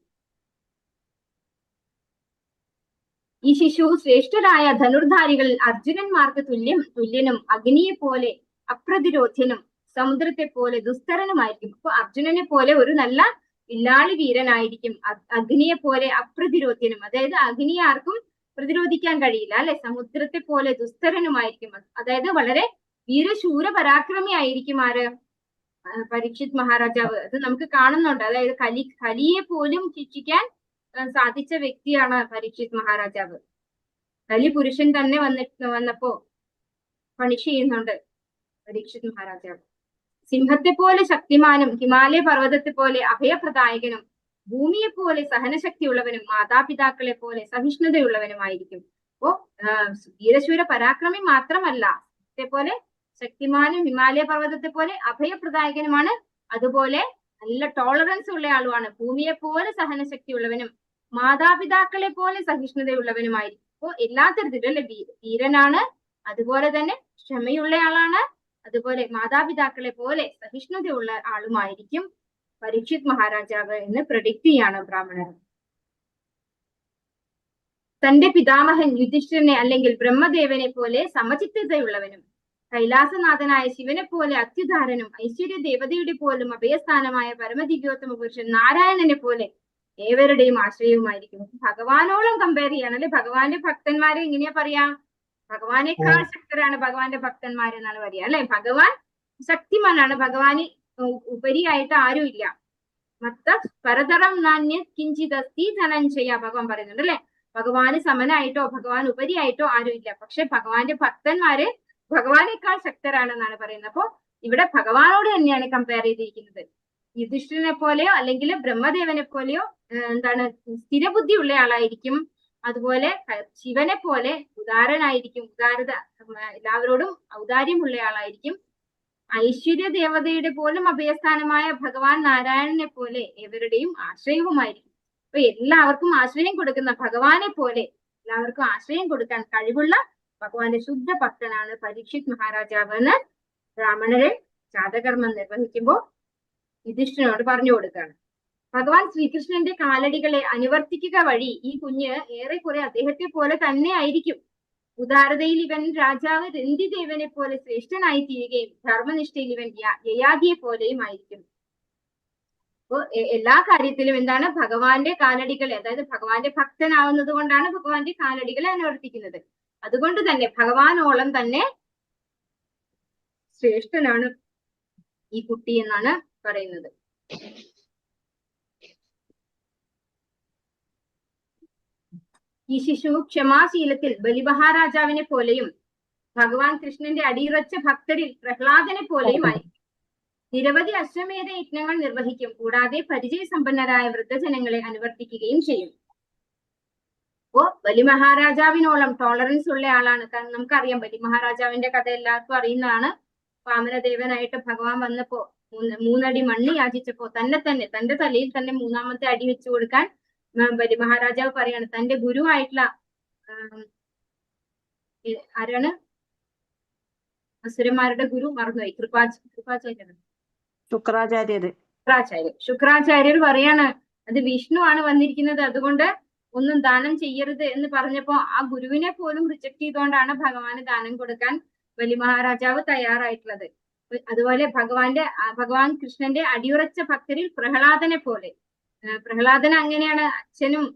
ഈ ശിശു ശ്രേഷ്ഠരായ ധനുർധാരികളിൽ അർജുനന്മാർക്ക് തുല്യനും അഗ്നിയെ പോലെ അപ്രതിരോധ്യനും സമുദ്രത്തെ പോലെ ദുസ്തരനുമായിരിക്കും. അപ്പൊ അർജുനനെ പോലെ ഒരു നല്ല വില്ലാളി വീരനായിരിക്കും. അഗ്നിയെ പോലെ അപ്രതിരോധ്യനും, അതായത് അഗ്നിയെ ആർക്കും പ്രതിരോധിക്കാൻ കഴിയില്ല അല്ലെ. സമുദ്രത്തെ പോലെ ദുസ്തരനുമായിരിക്കും, അതായത് വളരെ വീരശൂര പരാക്രമി ആയിരിക്കും ആര്? പരീക്ഷിത് മഹാരാജാവ്. അത് നമുക്ക് കാണുന്നുണ്ട്. അതായത് കലിയെ പോലും ശിക്ഷിക്കാൻ സാധിച്ച വ്യക്തിയാണ് പരീക്ഷിത് മഹാരാജാവ്. കലി പുരുഷൻ തന്നെ വന്നപ്പോ പണിഷ് ചെയ്യുന്നുണ്ട് പരീക്ഷിത് മഹാരാജാവ്. സിംഹത്തെ പോലെ ശക്തിമാനും ഹിമാലയ പർവ്വതത്തെ പോലെ അഭയപ്രദായകനും ഭൂമിയെ പോലെ സഹനശക്തിയുള്ളവനും മാതാപിതാക്കളെ പോലെ സഹിഷ്ണുതയുള്ളവനുമായിരിക്കും. അപ്പോ വീരശൂര പരാക്രമി മാത്രമല്ല, പോലെ ശക്തിമാനും ഹിമാലയ പർവ്വതത്തെ പോലെ അഭയപ്രദായകനുമാണ്. അതുപോലെ നല്ല ടോളറൻസ് ഉള്ള ആളുമാണ്. ഭൂമിയെ പോലെ സഹനശക്തിയുള്ളവനും മാതാപിതാക്കളെ പോലെ സഹിഷ്ണുതയുള്ളവനുമായിരിക്കും. അപ്പോ എല്ലാ തരത്തിലും അല്ലെ, വീരനാണ്, അതുപോലെ തന്നെ ക്ഷമയുള്ള ആളാണ്, അതുപോലെ മാതാപിതാക്കളെ പോലെ സഹിഷ്ണുതയുള്ള ആളുമായിരിക്കും പരീക്ഷിത് മഹാരാജാവ് എന്ന് പ്രഡിക്റ്റ് ചെയ്യാണ് ബ്രാഹ്മണർ. തന്റെ പിതാമഹൻ യുധിഷ്ഠിരനെ അല്ലെങ്കിൽ ബ്രഹ്മദേവനെ പോലെ സമചിത്തതയുള്ളവനും കൈലാസനാഥനായ ശിവനെ പോലെ അത്യുദാരനും ഐശ്വര്യ ദേവതയുടെ പോലും അഭയസ്ഥാനമായ പരമദിവ്യോത്തമ പുരുഷൻ നാരായണനെ പോലെ ഏവരുടെയും ആശ്രയവുമായിരിക്കും. ഭഗവാനോളം കമ്പയർ ചെയ്യാണ് അല്ലെ. ഭഗവാന്റെ ഭക്തന്മാരെ എങ്ങനെയാ പറയാ? ഭഗവാനേക്കാൾ ശക്തരാണ് ഭഗവാന്റെ ഭക്തന്മാർ എന്നാണ് പറയാ അല്ലെ. ഭഗവാൻ ശക്തിമാനാണ്, ഭഗവാന് ഉപരിയായിട്ട് ആരുമില്ല. മത്ത പരതരം നാന്യ കിഞ്ചിതസ്തി ധനഞ്ജയ ഭഗവാൻ പറയുന്നുണ്ട് അല്ലെ. ഭഗവാന് സമനായിട്ടോ ഭഗവാൻ ഉപരിയായിട്ടോ ആരുമില്ല. പക്ഷെ ഭഗവാന്റെ ഭക്തന്മാര് ഭഗവാനേക്കാൾ ശക്തരാണെന്നാണ് പറയുന്നത്. അപ്പോ ഇവിടെ ഭഗവാനോട് തന്നെയാണ് കമ്പയർ ചെയ്തിരിക്കുന്നത്. യുധിഷ്ഠിരനെ പോലെയോ അല്ലെങ്കിൽ ബ്രഹ്മദേവനെ പോലെയോ എന്താണ് സ്ഥിരബുദ്ധിയുള്ള ആളായിരിക്കും. അതുപോലെ ശിവനെ പോലെ ഉദാരനായിരിക്കും, ഉദാരത എല്ലാവരോടും ഔദാര്യമുള്ള ആളായിരിക്കും. ഐശ്വര്യ ദേവതയുടെ പോലും അഭയസ്ഥാനമായ ഭഗവാൻ നാരായണനെ പോലെ ഏവരുടെയും ആശ്രയവുമായിരിക്കും. അപ്പൊ എല്ലാവർക്കും ആശ്രയം കൊടുക്കുന്ന ഭഗവാനെ പോലെ എല്ലാവർക്കും ആശ്രയം കൊടുക്കാൻ കഴിവുള്ള ഭഗവാന്റെ ശുദ്ധ ഭക്തനാണ് പരീക്ഷിത് മഹാരാജാവ് എന്ന് ബ്രാഹ്മണരെ ജാതകർമ്മം നിർവഹിക്കുമ്പോൾ യുധിഷ്ഠിരനോട് പറഞ്ഞു കൊടുക്കുകയാണ്. ഭഗവാൻ ശ്രീകൃഷ്ണന്റെ കാലടികളെ അനുവർത്തിക്കുക വഴി ഈ കുഞ്ഞ് ഏറെക്കുറെ അദ്ദേഹത്തെ പോലെ തന്നെ ആയിരിക്കും. ഉദാരതയിൽ ഇവൻ രാജാവ് രന്തിദേവനെ പോലെ ശ്രേഷ്ഠനായി തീരുകയും ധർമ്മനിഷ്ഠയിൽ ഇവൻ യയാതിയെ പോലെയും ആയിരിക്കും. അപ്പോ എല്ലാ കാര്യത്തിലും എന്താണ് ഭഗവാന്റെ കാലടികളെ, അതായത് ഭഗവാന്റെ ഭക്തനാവുന്നത് കൊണ്ടാണ് ഭഗവാന്റെ കാലടികളെ അനുവർത്തിക്കുന്നത്. അതുകൊണ്ട് തന്നെ ഭഗവാനോളം തന്നെ ശ്രേഷ്ഠനാണ് ഈ കുട്ടി എന്നാണ് പറയുന്നത്. ഈ ശിശു ക്ഷമാശീലത്തിൽ ബലിമഹാരാജാവിനെ പോലെയും ഭഗവാൻ കൃഷ്ണന്റെ അടിയുറച്ച ഭക്തരിൽ പ്രഹ്ലാദനെ പോലെയും ആയിരിക്കും. നിരവധി അശ്വമേധ യജ്ഞങ്ങൾ നിർവഹിക്കും. കൂടാതെ പരിചയസമ്പന്നരായ വൃദ്ധജനങ്ങളെ അനുവർത്തിക്കുകയും ചെയ്യും. അപ്പോ ബലിമഹാരാജാവിനോളം ടോളറൻസ് ഉള്ള ആളാണ്. കാരണം നമുക്കറിയാം ബലിമഹാരാജാവിന്റെ കഥ എല്ലാവർക്കും അറിയുന്നതാണ്. വാമനദേവനായിട്ട് ഭഗവാൻ വന്നപ്പോ 3 അടി മണ്ണ് യാചിച്ചപ്പോ തന്റെ തലയിൽ തന്നെ 3ാമത്തെ അടി വെച്ചു കൊടുക്കാൻ ബലിമഹാരാജാവ് പറയാണ്. തന്റെ ഗുരുവായിട്ടുള്ള ആരാണ്, അസുരന്മാരുടെ ഗുരു മറന്നുപോയി, ശുക്രാചാര്യർ പറയാണ് അത് വിഷ്ണു ആണ് വന്നിരിക്കുന്നത്, അതുകൊണ്ട് ഒന്നും ദാനം ചെയ്യരുത് എന്ന് പറഞ്ഞപ്പോ ആ ഗുരുവിനെ പോലും റിജക്ട് ചെയ്തുകൊണ്ടാണ് ഭഗവാന് ദാനം കൊടുക്കാൻ ബലിമഹാരാജാവ് തയ്യാറായിട്ടുള്ളത്. അതുപോലെ ഭഗവാൻ കൃഷ്ണന്റെ അടിയുറച്ച ഭക്തരിൽ പ്രഹ്ലാദനെ പോലെ. പ്രഹ്ലാദന അങ്ങനെയാണ്.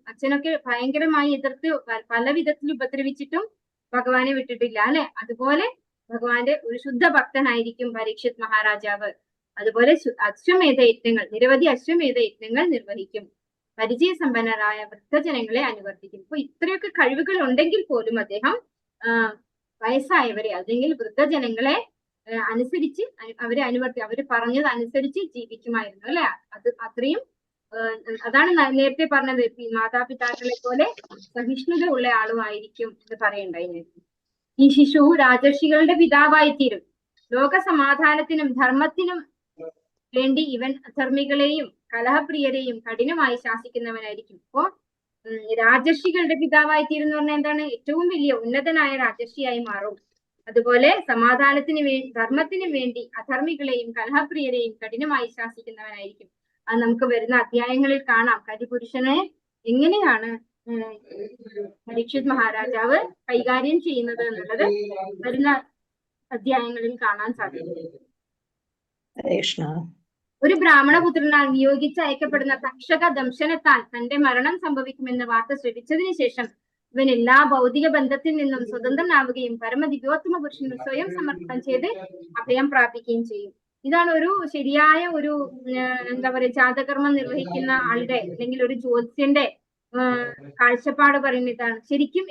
അച്ഛനൊക്കെ ഭയങ്കരമായി എതിർത്ത് പല വിധത്തിൽ ഉപദ്രവിച്ചിട്ടും ഭഗവാനെ വിട്ടിട്ടില്ല അല്ലെ. അതുപോലെ ഭഗവാന്റെ ഒരു ശുദ്ധ ഭക്തനായിരിക്കും പരീക്ഷിത് മഹാരാജാവ്. അതുപോലെ നിരവധി അശ്വമേധ യജ്ഞങ്ങൾ നിർവഹിക്കും. പരിചയസമ്പന്നരായ വൃദ്ധജനങ്ങളെ അനുവർത്തിക്കും. ഇപ്പൊ ഇത്രയൊക്കെ കഴിവുകൾ ഉണ്ടെങ്കിൽ പോലും അദ്ദേഹം വയസ്സായവരെ അല്ലെങ്കിൽ വൃദ്ധജനങ്ങളെ അനുസരിച്ച് അവര് പറഞ്ഞത് അനുസരിച്ച് ജീവിക്കുമായിരുന്നു അല്ലെ. അത്രയും അതാണ് നേരത്തെ പറഞ്ഞത്, മാതാപിതാക്കളെ പോലെ സഹിഷ്ണുത ഉള്ള ആളുമായിരിക്കും എന്ന് പറയണ്ടായി. ഈ ശിശു രാജർഷികളുടെ പിതാവായി തീരും. ലോക സമാധാനത്തിനും ധർമ്മത്തിനും വേണ്ടി ഇവൻ അധർമ്മികളെയും കലഹപ്രിയരെയും കഠിനമായി ശാസിക്കുന്നവനായിരിക്കും. അപ്പോ രാജർഷികളുടെ പിതാവായി തീരുന്ന പറഞ്ഞാൽ എന്താണ്, ഏറ്റവും വലിയ ഉന്നതനായ രാജർഷിയായി മാറും. അതുപോലെ ധർമ്മത്തിനു വേണ്ടി അധർമ്മികളെയും കലഹപ്രിയരെയും കഠിനമായി ശാസിക്കുന്നവനായിരിക്കും. അത് നമുക്ക് വരുന്ന അധ്യായങ്ങളിൽ കാണാം. കരിപുരുഷനെ എങ്ങനെയാണ് പരീക്ഷിത് മഹാരാജാവ് കൈകാര്യം ചെയ്യുന്നത് എന്നുള്ളത് വരുന്ന അധ്യായങ്ങളിൽ കാണാൻ സാധിക്കും. ഒരു ബ്രാഹ്മണപുത്രനാൽ നിയോഗിച്ച് അയക്കപ്പെടുന്ന തക്ഷക ദംശനത്താൽ തന്റെ മരണം സംഭവിക്കുമെന്ന വാർത്ത ശ്രവിച്ചതിന് ശേഷം ഇവൻ എല്ലാ ഭൗതിക ബന്ധത്തിൽ നിന്നും സ്വതന്ത്രനാവുകയും പരമദിവ്യോത്തമ പുരുഷന് സ്വയം സമർപ്പണം ചെയ്ത് അഭയം പ്രാപിക്കുകയും ചെയ്യും. ഇതാണ് ഒരു ശരിയായ ഒരു എന്താ പറയുക ജാതകർമ്മം നിർവഹിക്കുന്ന ആളുടെ അല്ലെങ്കിൽ ഒരു ജ്യോത്സ്യന്റെ കാഴ്ചപ്പാട് പറയുന്ന ഇതാണ്. ശരിക്കും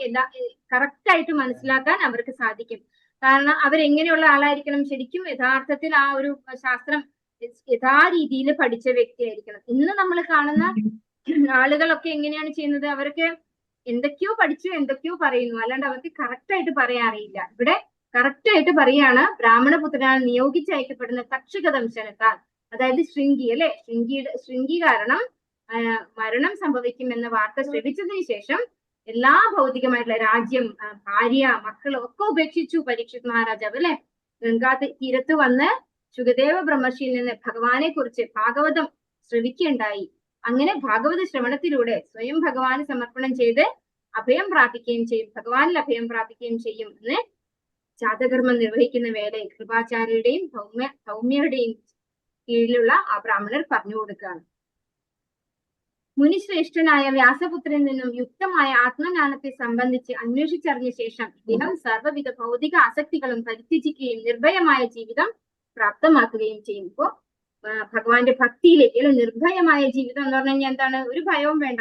കറക്റ്റ് ആയിട്ട് മനസ്സിലാക്കാൻ അവർക്ക് സാധിക്കും. കാരണം അവരെങ്ങനെയുള്ള ആളായിരിക്കണം, ശരിക്കും യഥാർത്ഥത്തിൽ ആ ഒരു ശാസ്ത്രം യഥാരീതിയിൽ പഠിച്ച വ്യക്തിയായിരിക്കണം. ഇന്ന് നമ്മൾ കാണുന്ന ആളുകളൊക്കെ എങ്ങനെയാണ് ചെയ്യുന്നത്, അവർക്ക് എന്തൊക്കെയോ പഠിച്ചു എന്തൊക്കെയോ പറയുന്നു, അല്ലാണ്ട് അവർക്ക് കറക്റ്റ് ആയിട്ട് പറയാൻ അറിയില്ല. ഇവിടെ കറക്റ്റ് ആയിട്ട് പറയാണ്, ബ്രാഹ്മണപുത്രനാൽ നിയോഗിച്ചയക്കപ്പെടുന്ന തക്ഷക ദംശനത്താൽ, അതായത് ശൃംഗി അല്ലെ, ശൃംഗി കാരണം മരണം സംഭവിക്കുമെന്ന വാർത്ത ശ്രവിച്ചതിന് ശേഷം എല്ലാ ഭൗതികമായിട്ടുള്ള രാജ്യം, ഭാര്യ, മക്കളും ഒക്കെ ഉപേക്ഷിച്ചു പരീക്ഷിത് മഹാരാജാവ് അല്ലെ. ഗംഗാ തീരത്ത് വന്ന് ശുകദേവ ബ്രഹ്മർഷിയിൽ നിന്ന് ഭഗവാനെ കുറിച്ച് ഭാഗവതം ശ്രവിക്കുകയുണ്ടായി. അങ്ങനെ ഭാഗവത ശ്രവണത്തിലൂടെ സ്വയം ഭഗവാന് സമർപ്പണം ചെയ്ത് അഭയം പ്രാപിക്കുകയും ചെയ്യും, ഭഗവാനിൽ അഭയം പ്രാപിക്കുകയും ചെയ്യും എന്ന് ജാതകർമ്മം നിർവഹിക്കുന്ന വേളയിൽ കൃപാചാര്യരുടെയും സൗമ്യരുടെയും കീഴിലുള്ള ആ ബ്രാഹ്മണർ പറഞ്ഞു കൊടുക്കുകയാണ്. മുനിശ്രേഷ്ഠനായ വ്യാസപുത്രനിൽ നിന്നും യുക്തമായ ആത്മജ്ഞാനത്തെ സംബന്ധിച്ച് അന്വേഷിച്ചറിഞ്ഞ ശേഷം ഇദ്ദേഹം സർവ്വവിധ ഭൗതിക ആസക്തികളും പരിത്യജിക്കുകയും നിർഭയമായ ജീവിതം പ്രാപ്തമാക്കുകയും ചെയ്യും. ഇപ്പോ ഭഗവാന്റെ ഭക്തിയിലേക്ക് നിർഭയമായ ജീവിതം എന്ന് പറഞ്ഞു കഴിഞ്ഞാൽ എന്താണ്, ഒരു ഭയവും വേണ്ട.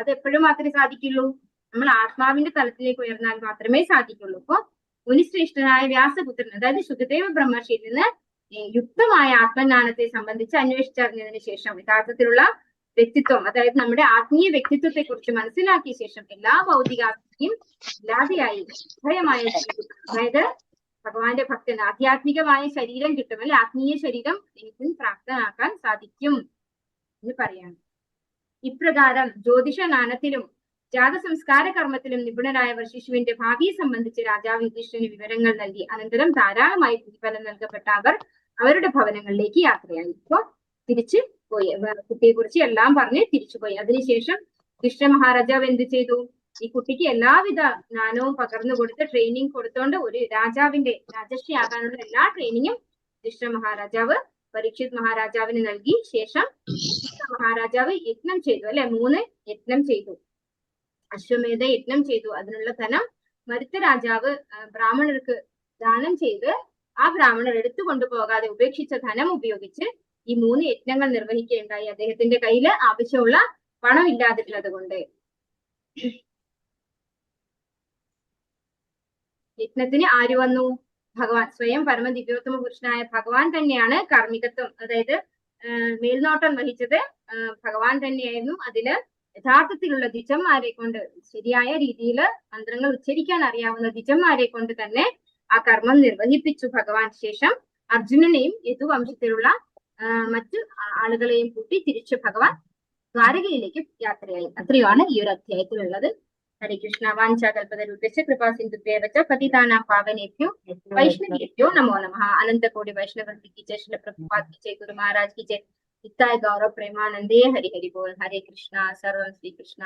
അത് എപ്പോഴും മാത്രമേ സാധിക്കുള്ളൂ, നമ്മൾ ആത്മാവിന്റെ തലത്തിലേക്ക് ഉയർന്നാൽ മാത്രമേ സാധിക്കുള്ളൂ. അപ്പോ മുനിശ്രേഷ്ഠനായ വ്യാസപുത്രൻ, അതായത് ശുകദേവ ബ്രഹ്മർഷിയിൽ നിന്ന് യുക്തമായ ആത്മജ്ഞാനത്തെ സംബന്ധിച്ച് അന്വേഷിച്ചറിഞ്ഞതിന് ശേഷം യഥാർത്ഥത്തിലുള്ള വ്യക്തിത്വം, അതായത് നമ്മുടെ ആത്മീയ വ്യക്തിത്വത്തെ കുറിച്ച് മനസ്സിലാക്കിയ ശേഷം എല്ലാ ഭൗതികാസ്തിയും ഇല്ലാതെയായി നിർഭയമായ ജീവിതം, അതായത് ഭഗവാന്റെ ഭക്തൻ ആധ്യാത്മികമായ ശരീരം കിട്ടും അല്ലെ, ആത്മീയ ശരീരം എനിക്ക് പ്രാപ്തനാക്കാൻ സാധിക്കും എന്ന് പറയാണ്. ഇപ്രകാരം ജ്യോതിഷ ജ്ഞാനത്തിലും ജാതസംസ്കാര കർമ്മത്തിലും നിപുണരായവർ ശിശുവിന്റെ ഭാവിയെ സംബന്ധിച്ച് രാജാവ് യുധിഷ്ഠിരന് വിവരങ്ങൾ നൽകി. അനന്തരം ധാരാളമായി പ്രതിഫലം നൽകപ്പെട്ട അവർ അവരുടെ ഭവനങ്ങളിലേക്ക് യാത്രയായി. ഇപ്പോ തിരിച്ചു പോയി, കുട്ടിയെ കുറിച്ച് എല്ലാം പറഞ്ഞ് തിരിച്ചുപോയി. അതിനുശേഷം യുധിഷ്ഠിര മഹാരാജാവ് എന്ത് ചെയ്തു? ഈ കുട്ടിക്ക് എല്ലാവിധ ജ്ഞാനവും പകർന്നു കൊടുത്ത് ട്രെയിനിങ് കൊടുത്തോണ്ട് ഒരു രാജാവിന്റെ രാജർഷി ആകാനുള്ള എല്ലാ ട്രെയിനിങ്ങും യുധിഷ്ഠിര മഹാരാജാവ് പരീക്ഷിത് മഹാരാജാവിന് നൽകി. ശേഷം മഹാരാജാവ് യജ്ഞം ചെയ്തു, അല്ലെ? 3 യജ്ഞം ചെയ്തു, അശ്വമേധ യജ്ഞം ചെയ്തു. അതിനുള്ള ധനം മരുത്ത രാജാവ് ബ്രാഹ്മണർക്ക് ദാനം ചെയ്ത് ആ ബ്രാഹ്മണർ എടുത്തു കൊണ്ടുപോകാതെ ഉപേക്ഷിച്ച ധനം ഉപയോഗിച്ച് ഈ 3 യജ്ഞങ്ങൾ നിർവഹിക്കുകയുണ്ടായി. അദ്ദേഹത്തിന്റെ കയ്യിൽ ആവശ്യമുള്ള പണം ഇല്ലാതിരുന്നത് കൊണ്ട്. യജ്ഞത്തിന് ആര് വന്നു? ഭഗവാൻ സ്വയം പരമദിവ്യോത്തമ പുരുഷനായ ഭഗവാൻ തന്നെയാണ് കാർമ്മികത്വം, അതായത് മേൽനോട്ടം വഹിച്ചത് ഭഗവാൻ തന്നെയായിരുന്നു. അതില് യഥാർത്ഥത്തിലുള്ള ദ്വിജന്മാരെ കൊണ്ട്, ശരിയായ രീതിയിൽ മന്ത്രങ്ങൾ ഉച്ചരിക്കാൻ അറിയാവുന്ന ദ്വിജന്മാരെ കൊണ്ട് തന്നെ ആ കർമ്മം നിർവഹിപ്പിച്ചു ഭഗവാൻ. ശേഷം അർജുനനെയും യദുവംശത്തിലുള്ള മറ്റു ആളുകളെയും കൂട്ടി തിരിച്ചു ഭഗവാൻ ദ്വാരകയിലേക്ക് യാത്രയായി. അത്രയുമാണ് ഈ ഒരു അധ്യായത്തിലുള്ളത്. ഹരേ കൃഷ്ണ. വാഞ്ചാകൽപതരുഭ്യശ്ച കൃപാ സിന്ധുഭ്യേവ ച പതിതാനാം പാവനേഭ്യോ വൈഷ്ണവേഭ്യോ നമോ നമഃ. അനന്തകോടി വൈഷ്ണവർക്ക് की जय, श्रील प्रभुपाद की जय, गुरु महाराज की जय, नित्याय गौरव प्रेमानंदे हरि हरि बोल. हरे कृष्णा. सर्वं श्री कृष्ण